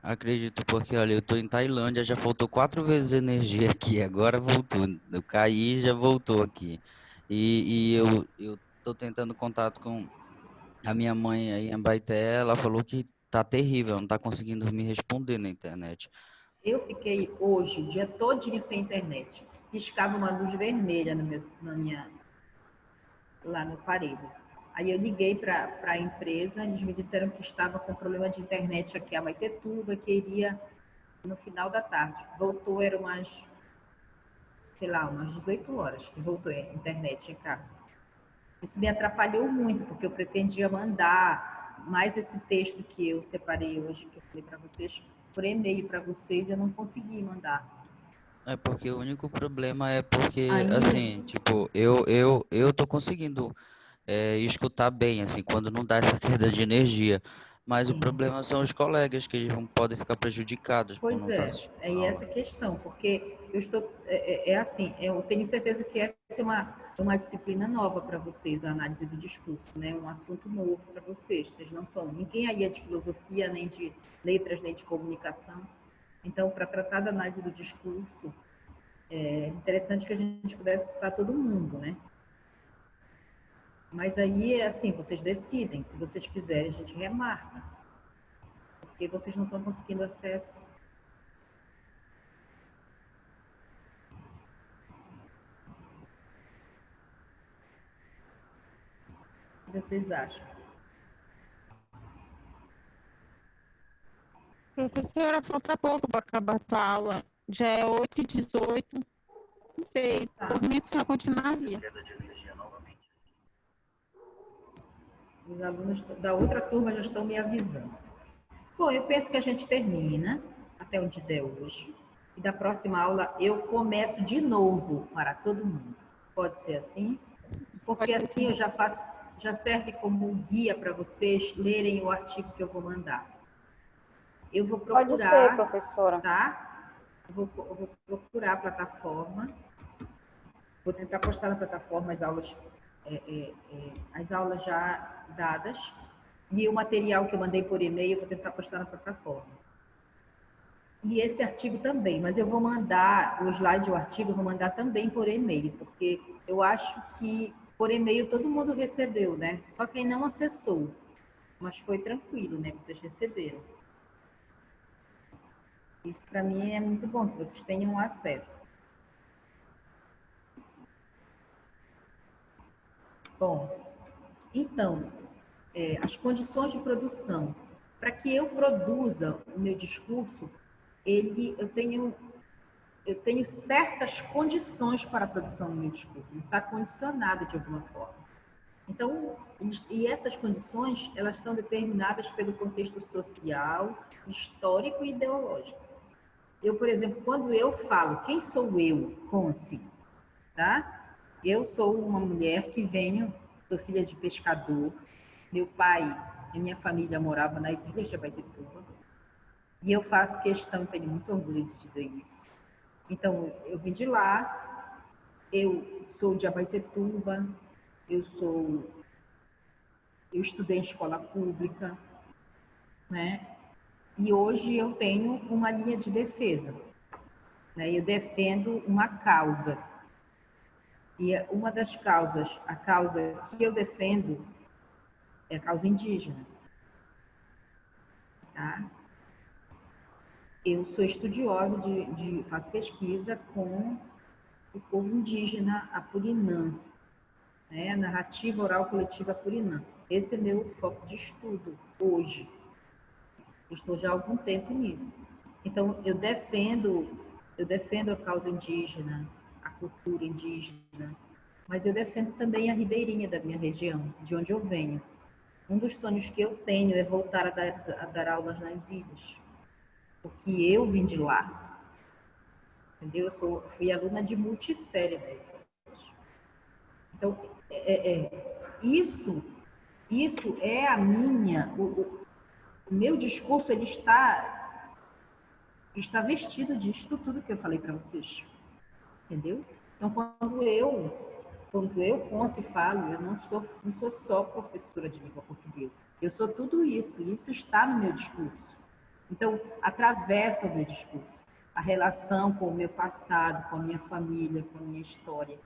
acredito porque, olha, eu tô em Tailândia, já faltou 4 vezes energia aqui, agora voltou. Eu caí e já voltou aqui. E eu tô tentando contato com a minha mãe aí em Abaeté, ela falou que tá terrível, não tá conseguindo me responder na internet. Eu fiquei hoje o dia todinho sem internet. Piscava uma luz vermelha lá no aparelho. Aí eu liguei para a empresa, eles me disseram que estava com problema de internet aqui a Maitetuba, que iria no final da tarde. Voltou, eram umas, sei lá, umas 18 horas que voltou a internet em casa. Isso me atrapalhou muito, porque eu pretendia mandar mais esse texto que eu separei hoje, que eu falei para vocês, por e-mail para vocês, eu não consegui mandar. É porque o único problema é porque, Ainda. assim, tipo, eu tô conseguindo escutar bem, assim, quando não dá essa queda de energia. Mas o Sim. problema são os colegas, que eles podem ficar prejudicados por Pois não estar é, assistindo a aí aula. essa questão, porque eu estou, assim, eu tenho certeza que essa é uma disciplina nova para vocês, a análise do discurso, né? Um assunto novo para vocês. Vocês não são, ninguém aí é de filosofia, nem de letras, nem de comunicação. Então, para tratar da análise do discurso, é interessante que a gente pudesse estar todo mundo, né? Mas aí, assim, vocês decidem. Se vocês quiserem, a gente remarca, porque vocês não estão conseguindo acesso. O que vocês acham? Professora, falta pouco para acabar a tua aula. Já é 8h18. Não sei, Tá. por mim a senhora continuaria. Os alunos da outra turma já estão me avisando. Bom, eu penso que a gente termina até onde der hoje. E da próxima aula eu começo de novo para todo mundo. Pode ser assim? Porque Pode ser assim assim. eu já faço, já serve como guia para vocês lerem o artigo que eu vou mandar. Eu vou Pode ser, procurar, professora. tá? Eu vou procurar a plataforma. Vou tentar postar na plataforma as aulas já dadas e o material que eu mandei por e-mail, eu vou tentar postar na plataforma. E esse artigo também, mas eu vou mandar o slide e o artigo, eu vou mandar também por e-mail, porque eu acho que por e-mail todo mundo recebeu, né? Só quem não acessou, mas foi tranquilo, né? Vocês receberam. Isso para mim é muito bom, que vocês tenham acesso. Bom, então, as condições de produção. Para que eu produza o meu discurso, eu tenho certas condições para a produção do meu discurso. Ele está condicionado de alguma forma. Então, e essas condições, elas são determinadas pelo contexto social, histórico e ideológico. Eu, por exemplo, quando eu falo, quem sou eu, Conce, tá? Eu sou uma mulher que sou filha de pescador. Meu pai e minha família moravam nas ilhas de Abaetetuba. E eu faço questão, tenho muito orgulho de dizer isso. Então, eu vim de lá, eu sou de Abaetetuba, eu estudei em escola pública, né? E hoje eu tenho uma linha de defesa, né? Eu defendo uma causa. E uma das causas, a causa que eu defendo é a causa indígena, tá? Eu sou estudiosa faço pesquisa com o povo indígena Apurinã, né? A narrativa oral coletiva Apurinã. Esse é meu foco de estudo hoje. Eu estou já há algum tempo nisso. Então, eu defendo a causa indígena, a cultura indígena, mas eu defendo também a ribeirinha da minha região, de onde eu venho. Um dos sonhos que eu tenho é voltar a dar aulas nas ilhas, porque eu vim de lá, entendeu? Fui aluna de multissérie das ilhas. Então, isso é a minha, o meu discurso, ele está vestido disso tudo que eu falei para vocês, entendeu? Então, quando eu Conce, falo, eu não sou só professora de língua portuguesa. Eu sou tudo isso, e isso está no meu discurso. Então, atravessa o meu discurso. A relação com o meu passado, com a minha família, com a minha história.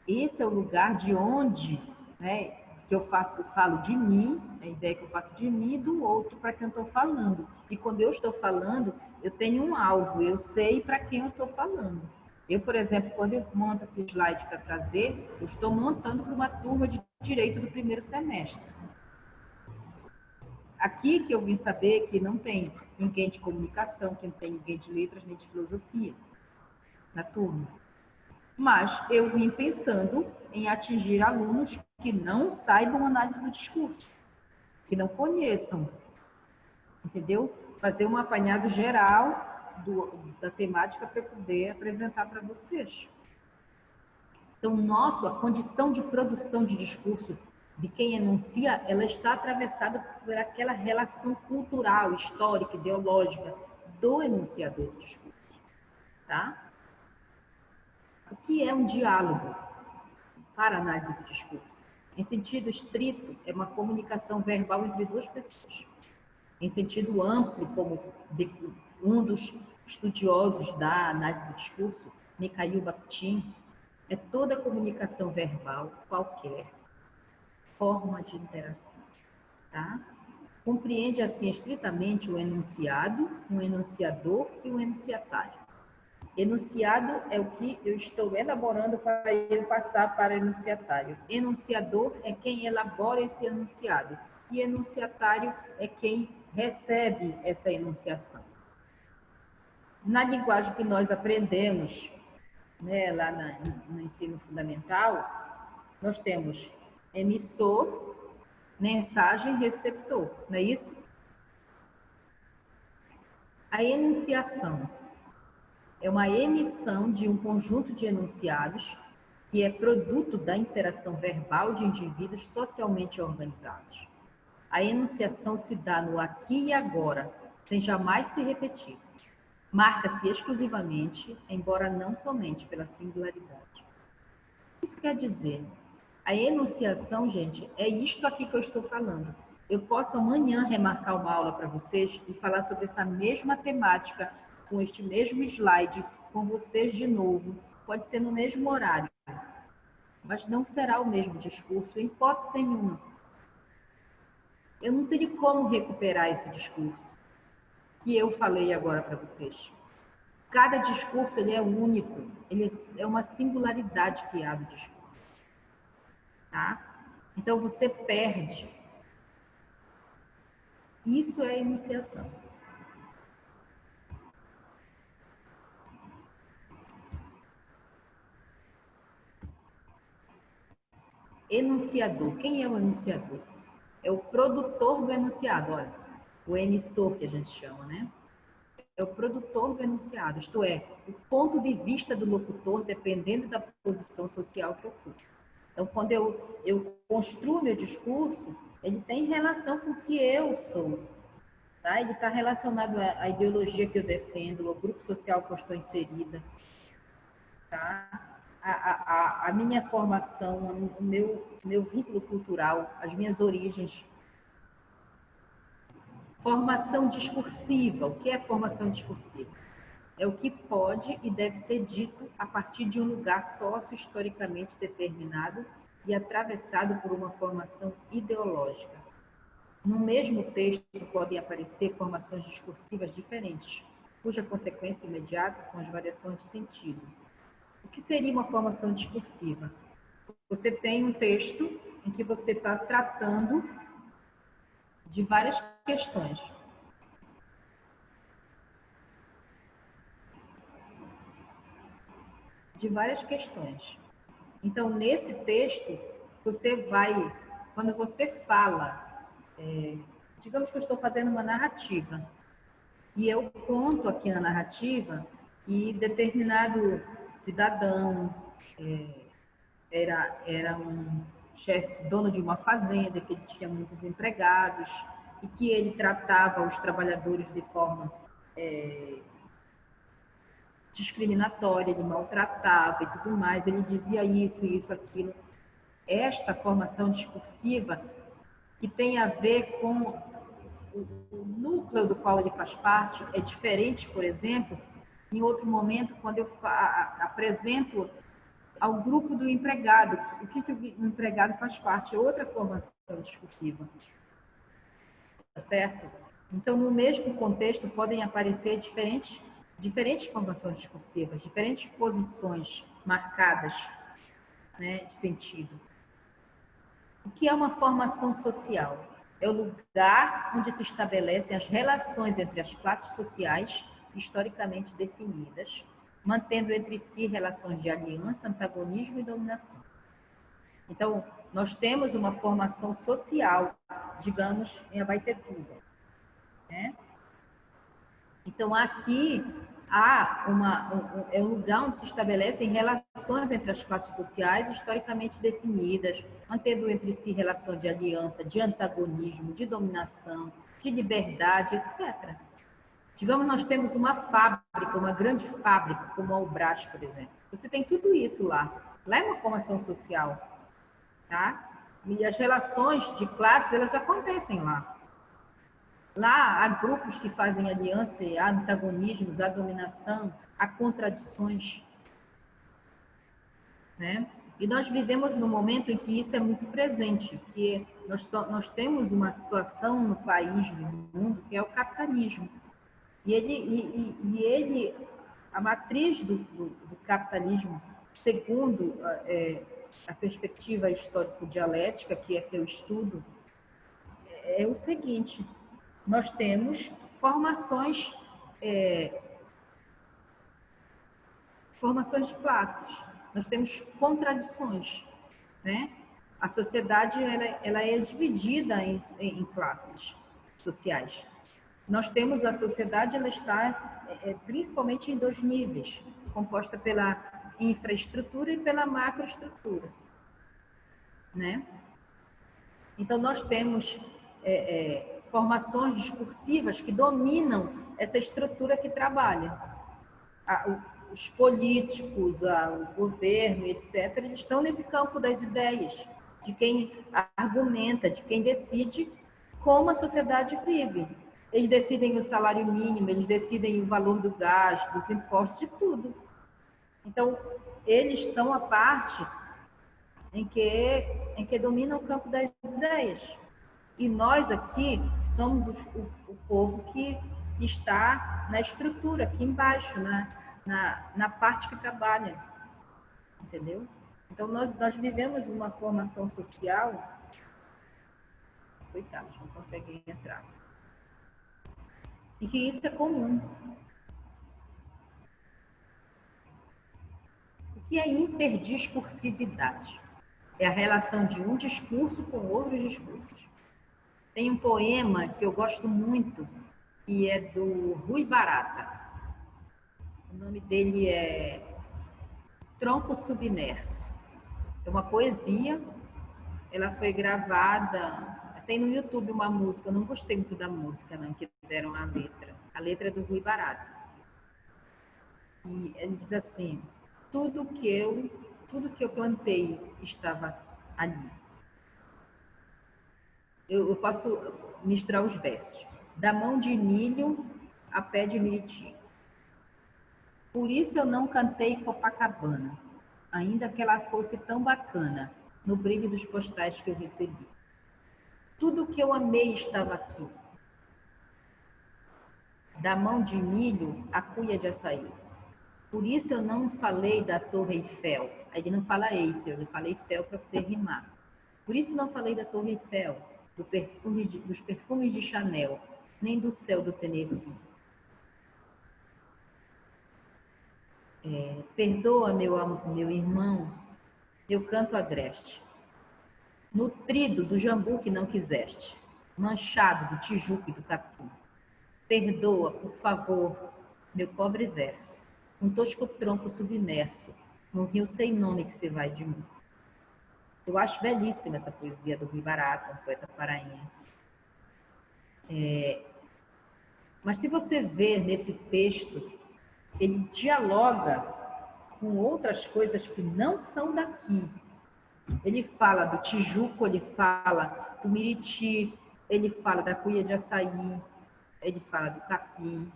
Esse é o lugar de onde, né, que eu falo de mim, a ideia que eu faço de mim e do outro para quem eu estou falando. E quando eu estou falando, eu tenho um alvo, eu sei para quem eu estou falando. Eu, por exemplo, quando eu monto esse slide para trazer, eu estou montando para uma turma de direito do primeiro semestre. Aqui que eu vim saber que não tem ninguém de comunicação, que não tem ninguém de letras nem de filosofia na turma. Mas eu vim pensando em atingir alunos que não saibam análise do discurso, que não conheçam, entendeu? Fazer um apanhado geral da temática para poder apresentar para vocês. Então, a condição de produção de discurso de quem enuncia, ela está atravessada por aquela relação cultural, histórica, ideológica do enunciador do discurso, tá? O que é um diálogo para análise do discurso? Em sentido estrito, é uma comunicação verbal entre duas pessoas. Em sentido amplo, como um dos estudiosos da análise do discurso, Mikhail Bakhtin, é toda comunicação verbal, qualquer forma de interação, tá? Compreende, assim, estritamente o enunciado, um enunciador e um enunciatário. Enunciado é o que eu estou elaborando para eu passar para enunciatário. Enunciador é quem elabora esse enunciado. E enunciatário é quem recebe essa enunciação. Na linguagem que nós aprendemos, né, lá no ensino fundamental, nós temos emissor, mensagem, receptor, não é isso? A enunciação é uma emissão de um conjunto de enunciados que é produto da interação verbal de indivíduos socialmente organizados. A enunciação se dá no aqui e agora, sem jamais se repetir. Marca-se exclusivamente, embora não somente pela singularidade. Isso quer dizer, a enunciação, gente, é isto aqui que eu estou falando. Eu posso amanhã remarcar uma aula para vocês e falar sobre essa mesma temática, com este mesmo slide, com vocês de novo. Pode ser no mesmo horário, mas não será o mesmo discurso, em hipótese nenhuma. Eu não teria como recuperar esse discurso que eu falei agora para vocês. Cada discurso ele é único, ele é uma singularidade que há do discurso. Tá? Então você perde. Isso é enunciação. Enunciador. Quem é o enunciador? É o produtor do enunciado, olha. O emissor que a gente chama, né? É o produtor do enunciado, isto é, o ponto de vista do locutor dependendo da posição social que ocupa. Então, quando eu construo meu discurso, ele tem relação com o que eu sou. Tá? Ele está relacionado à ideologia que eu defendo, ao grupo social que eu estou inserida. Tá? A minha formação, o meu vínculo cultural, as minhas origens. Formação discursiva. O que é formação discursiva? É o que pode e deve ser dito a partir de um lugar sócio-historicamente determinado e atravessado por uma formação ideológica. No mesmo texto podem aparecer formações discursivas diferentes, cuja consequência imediata são as variações de sentido. O que seria uma formação discursiva? Você tem um texto em que você está tratando de várias questões. Então, nesse texto, quando você fala, digamos que eu estou fazendo uma narrativa, e eu conto aqui na narrativa que determinado cidadão era um chefe, dono de uma fazenda, que ele tinha muitos empregados, e que ele tratava os trabalhadores de forma discriminatória, ele maltratava e tudo mais, ele dizia isso, aquilo. Esta formação discursiva que tem a ver com o núcleo do qual ele faz parte é diferente, por exemplo, em outro momento, quando eu apresento ao grupo do empregado, o que o empregado faz parte, é outra formação discursiva, tá certo? Então, no mesmo contexto, podem aparecer diferentes formações discursivas, diferentes posições marcadas, né, de sentido. O que é uma formação social? É o lugar onde se estabelecem as relações entre as classes sociais historicamente definidas, mantendo entre si relações de aliança, antagonismo e dominação. Então, nós temos uma formação social, digamos, em Abaetetuba, né? Então, aqui há é um lugar onde se estabelecem relações entre as classes sociais historicamente definidas, mantendo entre si relações de aliança, de antagonismo, de dominação, de liberdade, etc. Digamos, nós temos uma fábrica, uma grande fábrica, como a Ubras, por exemplo. Você tem tudo isso lá. Lá é uma formação social, tá? E as relações de classes, elas acontecem lá. Lá há grupos que fazem aliança, há antagonismos, há dominação, há contradições, né? E nós vivemos num momento em que isso é muito presente, que nós temos uma situação no país, no mundo, que é o capitalismo. E a matriz do capitalismo, segundo a perspectiva histórico-dialética, que é que eu estudo, é o seguinte: nós temos formações de classes, nós temos contradições, né? A sociedade ela é dividida em classes sociais. Nós temos a sociedade, ela está principalmente em dois níveis, composta pela infraestrutura e pela macroestrutura, né? Então, nós temos formações discursivas que dominam essa estrutura que trabalha. Os políticos, o governo, etc., eles estão nesse campo das ideias, de quem argumenta, de quem decide como a sociedade vive. Eles decidem o salário mínimo, eles decidem o valor do gás, dos impostos, de tudo. Então, eles são a parte em que domina o campo das ideias. E nós aqui somos o povo que está na estrutura, aqui embaixo, na parte que trabalha. Entendeu? Então, nós vivemos uma formação social. Coitados, não conseguem entrar. E que isso é comum. O que é interdiscursividade? É a relação de um discurso com outros discursos. Tem um poema que eu gosto muito, que é do Rui Barata. O nome dele é Tronco Submerso. É uma poesia, ela foi gravada, tem no YouTube uma música, eu não gostei muito da música, não, que deram a letra. A letra é do Rui Barata. E ele diz assim: tudo que eu plantei estava ali. Eu posso misturar os versos. Da mão de milho a pé de miriti. Por isso eu não cantei Copacabana, ainda que ela fosse tão bacana, no brilho dos postais que eu recebi. Tudo que eu amei estava aqui. Da mão de milho a cuia de açaí. Por isso eu não falei da Torre Eiffel. Aí ele não fala Eiffel, ele fala Eiffel para poder rimar. Por isso não falei da Torre Eiffel, dos perfumes de Chanel, nem do céu do Tennessee. Perdoa, meu irmão, eu canto agreste. Nutrido do jambu que não quiseste, manchado do tijuco e do capim. Perdoa, por favor, meu pobre verso, um tosco tronco submerso, num rio sem nome que se vai de mim. Eu acho belíssima essa poesia do Rui Barata, um poeta paraense. Mas se você ver nesse texto ele dialoga com outras coisas que não são daqui. Ele fala do Tijuco, ele fala do Miriti, ele fala da cuia de açaí, ele fala do capim,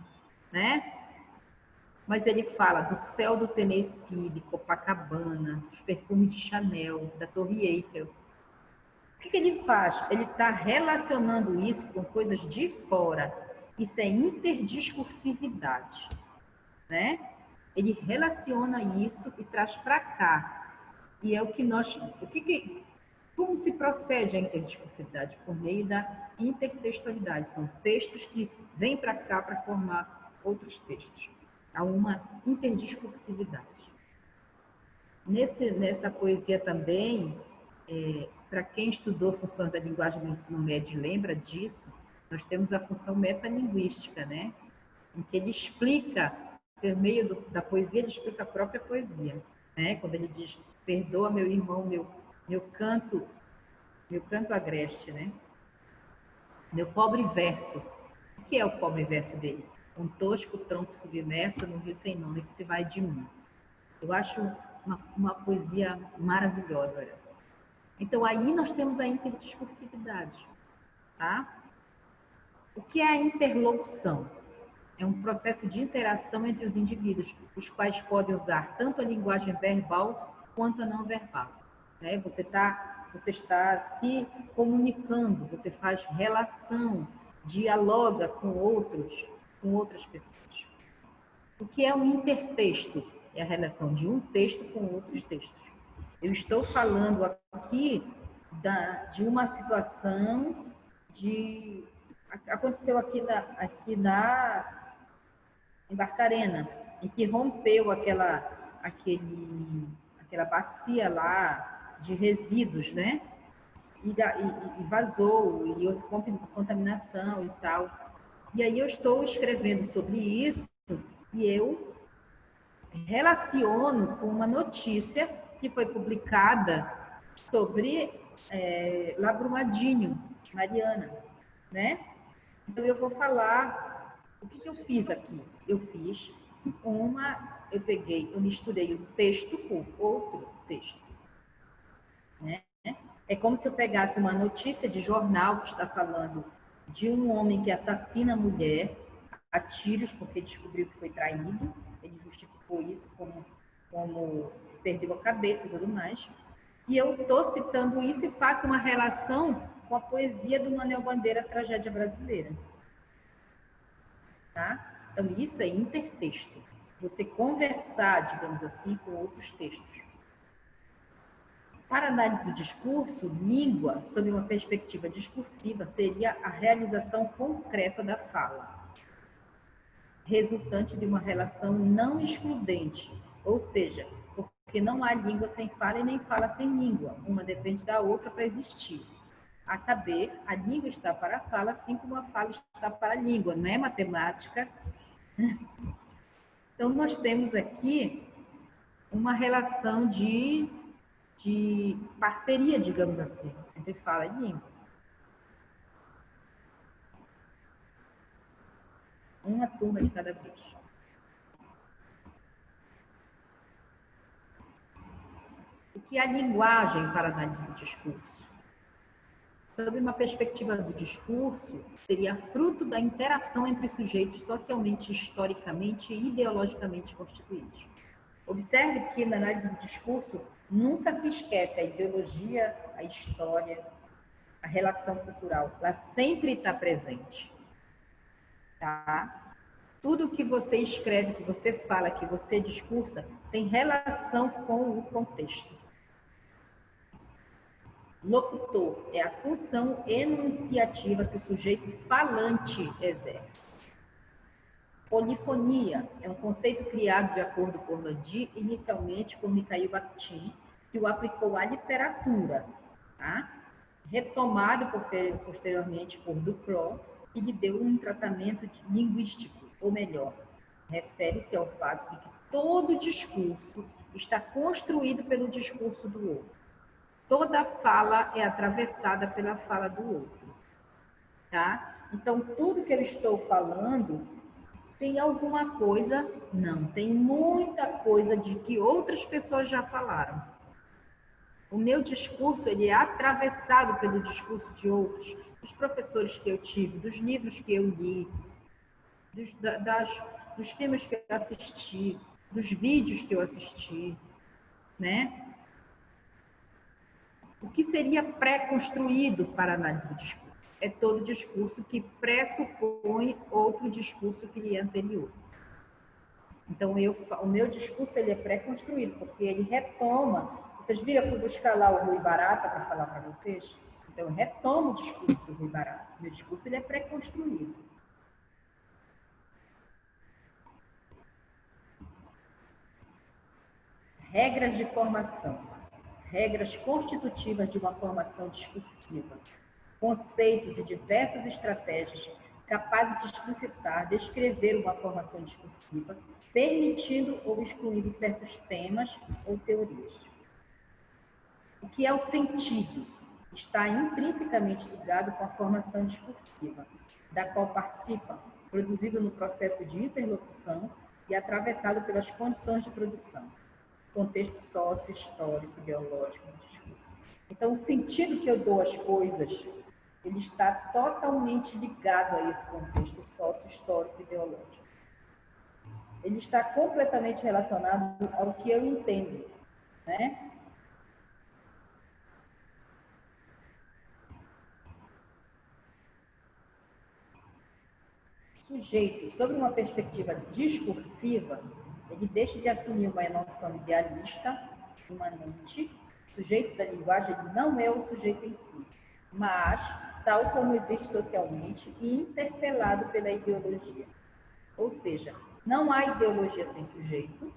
né? Mas ele fala do céu do Tennessee, de Copacabana, dos perfumes de Chanel, da Torre Eiffel. O que ele faz? Ele está relacionando isso com coisas de fora. Isso é interdiscursividade, né? Ele relaciona isso e traz para cá. E é o que nós... Como se procede a interdiscursividade? Por meio da intertextualidade. São textos que vêm para cá para formar outros textos. Há uma interdiscursividade. Nessa poesia também, para quem estudou funções da linguagem do ensino médio lembra disso, nós temos a função metalinguística, né? Em que ele explica, por meio da poesia, ele explica a própria poesia, né? Quando ele diz, perdoa meu irmão, meu canto agreste, né? Meu pobre verso. O que é o pobre verso dele? Um tosco tronco submerso no rio sem nome que se vai de mim. Eu acho uma poesia maravilhosa essa. Então, aí nós temos a interdiscursividade, tá? O que é a interlocução? É um processo de interação entre os indivíduos, os quais podem usar tanto a linguagem verbal quanto a não verbal, né? Você está se comunicando, você faz relação, dialoga com outras pessoas. O que é um intertexto? É a relação de um texto com outros textos. Eu estou falando aqui de uma situação aconteceu aqui em Barcarena, em que rompeu aquela bacia lá de resíduos, né? E vazou, e houve contaminação e tal. E aí eu estou escrevendo sobre isso e eu relaciono com uma notícia que foi publicada sobre Labrumadinho, Mariana, né? Então eu vou falar o que eu fiz aqui. Eu misturei um texto com outro texto, né? É como se eu pegasse uma notícia de jornal que está falando de um homem que assassina a mulher a tiros porque descobriu que foi traído. Ele justificou isso como perdeu a cabeça e tudo mais. E eu estou citando isso e faço uma relação com a poesia do Manuel Bandeira, Tragédia Brasileira. Tá? Então, isso é intertexto. Você conversar, digamos assim, com outros textos. Para análise do discurso, língua, sob uma perspectiva discursiva, seria a realização concreta da fala, resultante de uma relação não excludente, ou seja, porque não há língua sem fala e nem fala sem língua. Uma depende da outra para existir. A saber, a língua está para a fala, assim como a fala está para a língua. Não é matemática? Então, nós temos aqui uma relação de parceria, digamos assim, entre fala e língua. Uma turma de cada vez. O que é a linguagem para análise do discurso? Sob uma perspectiva do discurso, seria fruto da interação entre sujeitos socialmente, historicamente e ideologicamente constituídos. Observe que na análise do discurso nunca se esquece a ideologia, a história, a relação cultural. Ela sempre está presente. Tá? Tudo que você escreve, que você fala, que você discursa, tem relação com o contexto. Locutor é a função enunciativa que o sujeito falante exerce. Polifonia é um conceito criado de acordo com Landi, inicialmente por Mikhail Bakhtin, que o aplicou à literatura, tá? Retomado posteriormente por Ducrot, e lhe deu um tratamento linguístico, ou melhor, refere-se ao fato de que todo discurso está construído pelo discurso do outro. Toda fala é atravessada pela fala do outro, tá? Então, tudo que eu estou falando Tem alguma coisa? Não, tem muita coisa de que outras pessoas já falaram. O meu discurso, ele é atravessado pelo discurso de outros, dos professores que eu tive, dos livros que eu li, dos filmes que eu assisti, dos vídeos que eu assisti, né? O que seria pré-construído para a análise do discurso? É todo discurso que pressupõe outro discurso que lhe é anterior. Então, o meu discurso ele é pré-construído, porque ele retoma. Vocês viram, eu fui buscar lá o Rui Barata para falar para vocês? Então, eu retomo o discurso do Rui Barata. Meu discurso ele é pré-construído. Regras de formação. Regras constitutivas de uma formação discursiva. Conceitos e diversas estratégias capazes de explicitar, descrever uma formação discursiva, permitindo ou excluindo certos temas ou teorias. O que é o sentido? Está intrinsecamente ligado com a formação discursiva, da qual participa, produzido no processo de interlocução e atravessado pelas condições de produção, contexto sócio-histórico, ideológico do discurso. Então, o sentido que eu dou às coisas, ele está totalmente ligado a esse contexto sócio-histórico, ideológico. Ele está completamente relacionado ao que eu entendo, né? Sujeito, sob uma perspectiva discursiva, ele deixa de assumir uma noção idealista, imanente. O sujeito da linguagem ele não é o sujeito em si, mas tal como existe socialmente e interpelado pela ideologia. Ou seja, não há ideologia sem sujeito,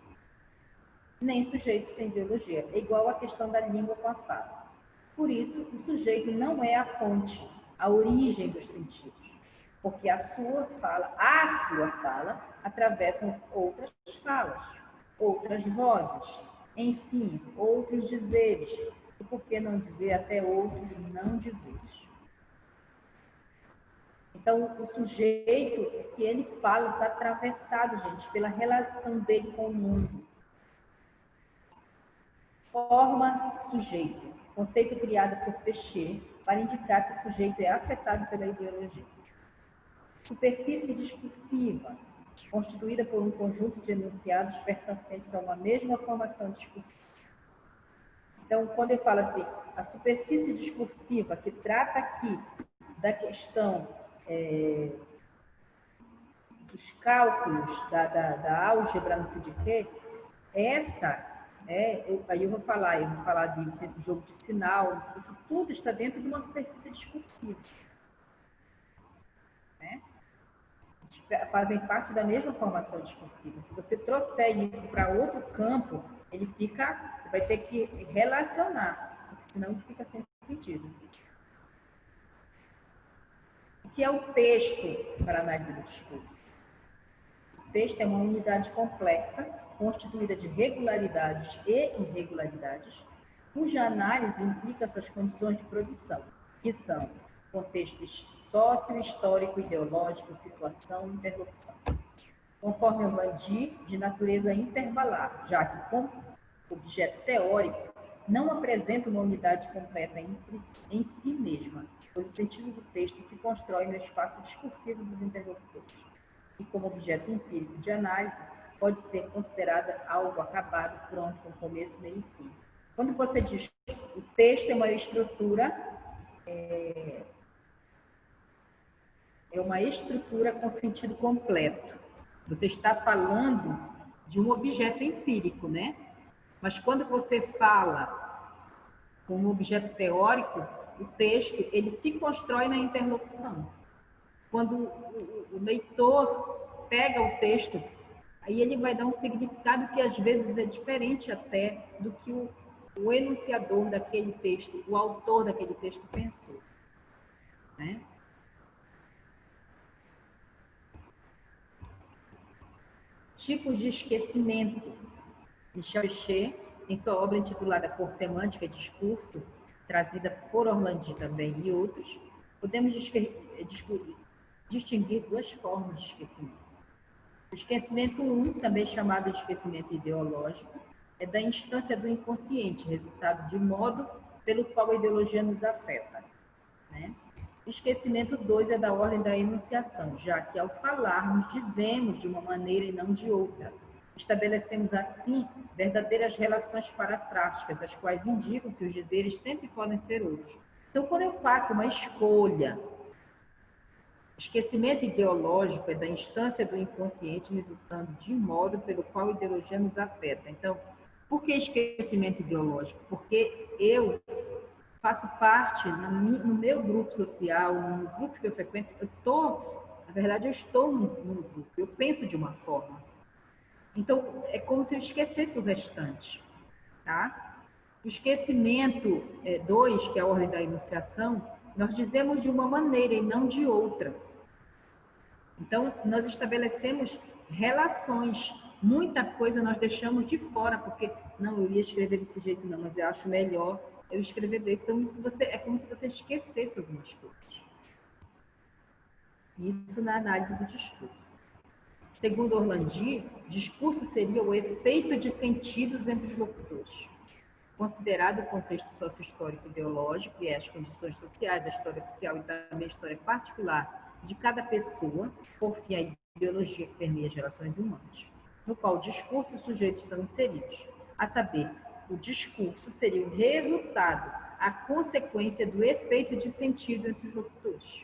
nem sujeito sem ideologia. É igual a questão da língua com a fala. Por isso, o sujeito não é a fonte, a origem dos sentidos, porque a sua fala atravessam outras falas, outras vozes, enfim, outros dizeres, e por que não dizer até outros não dizeres. Então, o sujeito, o que ele fala, está atravessado, gente, pela relação dele com o mundo. Forma sujeito, conceito criado por Pechet para indicar que o sujeito é afetado pela ideologia. Superfície discursiva, constituída por um conjunto de enunciados pertencentes a uma mesma formação discursiva. Então, quando eu falo assim, a superfície discursiva, que trata aqui da questão dos cálculos, da álgebra, não sei de quê, aí eu vou falar de jogo de sinal, isso tudo está dentro de uma superfície discursiva. Né? Fazem parte da mesma formação discursiva. Se você trouxer isso para outro campo, você vai ter que relacionar, porque senão ele fica sem sentido. O que é o texto para análise do discurso? O texto é uma unidade complexa, constituída de regularidades e irregularidades, cuja análise implica suas condições de produção, que são contexto sócio, histórico, ideológico, situação e interlocução. Conforme Orlandi, de natureza intervalar, já que, como objeto teórico, não apresenta uma unidade completa em si mesma, pois o sentido do texto se constrói no espaço discursivo dos interlocutores. E como objeto empírico de análise, pode ser considerada algo acabado, pronto, com começo, meio e fim. Quando você diz que o texto é uma estrutura, é uma estrutura com sentido completo. Você está falando de um objeto empírico, né? Mas quando você fala com um objeto teórico, o texto, ele se constrói na interlocução. Quando o leitor pega o texto, aí ele vai dar um significado que às vezes é diferente até do que o enunciador daquele texto, o autor daquele texto pensou, né? Tipos de esquecimento. Michel Pechet, em sua obra intitulada Por Semântica e Discurso, trazida por Orlandi também e outros, podemos distinguir duas formas de esquecimento. O esquecimento 1, também chamado de esquecimento ideológico, é da instância do inconsciente, resultado de modo pelo qual a ideologia nos afeta, né? O esquecimento 2 é da ordem da enunciação, já que ao falarmos dizemos de uma maneira e não de outra. Estabelecemos assim verdadeiras relações parafrásticas, as quais indicam que os dizeres sempre podem ser outros. Então, quando eu faço uma escolha, esquecimento ideológico é da instância do inconsciente resultando de modo pelo qual a ideologia nos afeta. Então, por que esquecimento ideológico? Porque eu faço parte, no meu grupo social, no grupo que eu frequento, na verdade, eu estou no grupo, eu penso de uma forma. Então, é como se eu esquecesse o restante, tá? O esquecimento 2, que é a ordem da enunciação, nós dizemos de uma maneira e não de outra. Então, nós estabelecemos relações. Muita coisa nós deixamos de fora, porque, não, eu ia escrever desse jeito, não, mas eu acho melhor eu escrever desse. Então, é como se você esquecesse algumas coisas. Isso na análise do discurso. Segundo Orlandi, discurso seria o efeito de sentidos entre os locutores. Considerado o contexto socio-histórico ideológico e as condições sociais, a história oficial e também a história particular de cada pessoa, por fim, a ideologia que permeia as relações humanas, no qual o discurso e os sujeitos estão inseridos. A saber, o discurso seria o resultado, a consequência do efeito de sentido entre os locutores.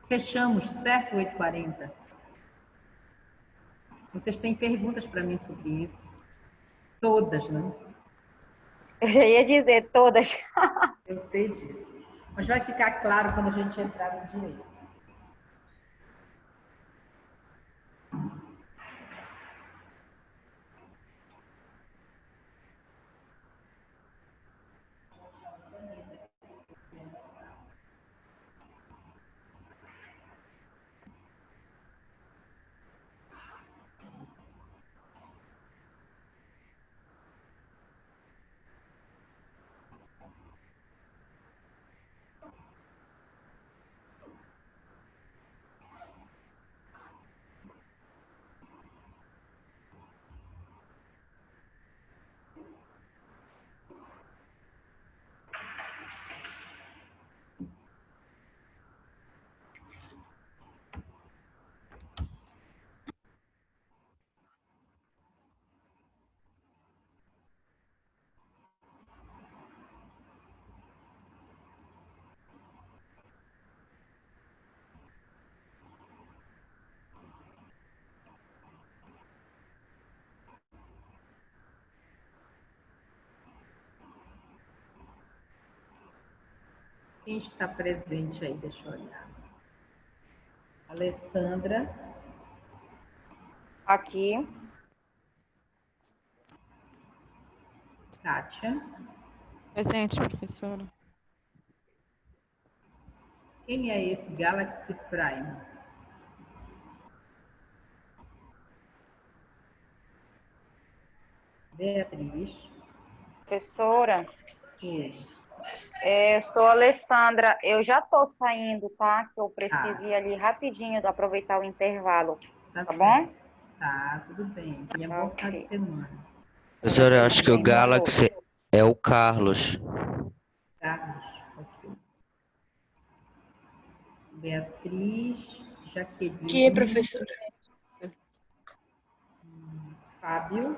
Fechamos, certo? 8h40. Vocês têm perguntas para mim sobre isso? Todas, né? Eu já ia dizer todas. Eu sei disso. Mas vai ficar claro quando a gente entrar no direito. Quem está presente aí? Deixa eu olhar. Alessandra. Aqui. Kátia. Presente, professora. Quem é esse Galaxy Prime? Beatriz. Professora, Oi. eu sou a Alessandra. Eu já tô saindo, tá? Que eu preciso Tá. ir ali rapidinho, aproveitar o intervalo. Tá Tá bom? certo. Tá, tudo bem. Tenha bom final de Ok. semana. Professor, eu acho que o Também, boa Galaxy noite. é o Carlos. Carlos. Ok. Beatriz, Que é, Jaqueline, professora? Fábio.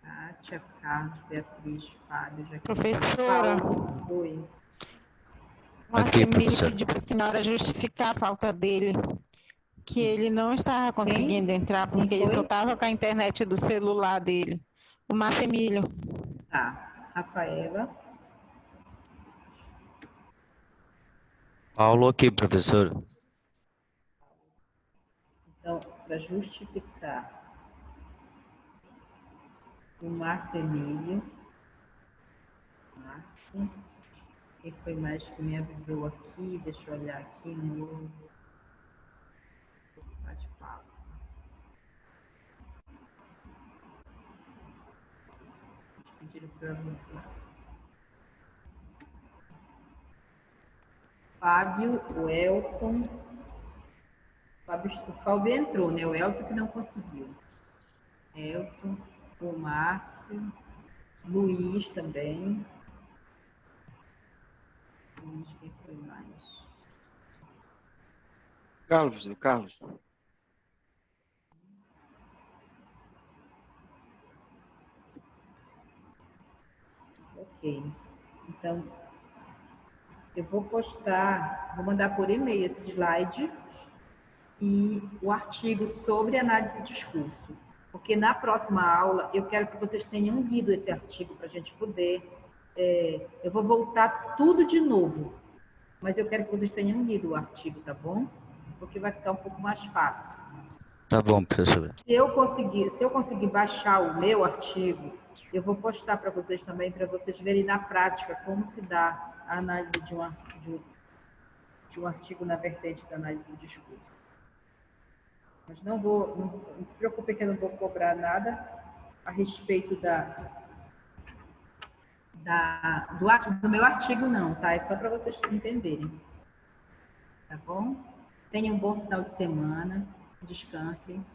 Kátia, Carlos, Beatriz, Fábio, Jaqueline. Professora, Paulo. Oi. o Aqui, Artemílio professor. pediu para a senhora justificar a falta dele, que ele não estava conseguindo Quem? entrar Quem porque ele só foi? estava com a internet do celular dele. O Marcemílio. Tá. Rafaela. Paulo aqui, professor. Então, para justificar o Márcio Emílio. Márcio. Quem foi mais que me avisou aqui? Deixa eu olhar aqui no bate-papo. tiro para você. Fábio, o Elton. O Fábio entrou, né? O Elton que não conseguiu. Elton, o Márcio, Luiz também. Luiz, quem foi mais? Carlos, o Carlos. Ok. Então, eu vou postar, vou mandar por e-mail esse slide e o artigo sobre análise do discurso. Porque na próxima aula eu quero que vocês tenham lido esse artigo para a gente poder. Eu vou voltar tudo de novo, mas eu quero que vocês tenham lido o artigo, tá bom? Porque vai ficar um pouco mais fácil. Tá bom, professora. Se eu conseguir baixar o meu artigo, eu vou postar para vocês também, para vocês verem na prática como se dá a análise de um artigo na vertente da análise do discurso. Mas não se preocupe que eu não vou cobrar nada a respeito do meu artigo, não, tá? É só para vocês entenderem. Tá bom? Tenham um bom final de semana. Descansem.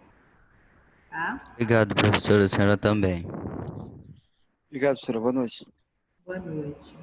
Tá? Obrigado, professora. A senhora também. Obrigado, senhora. Boa noite. Boa noite.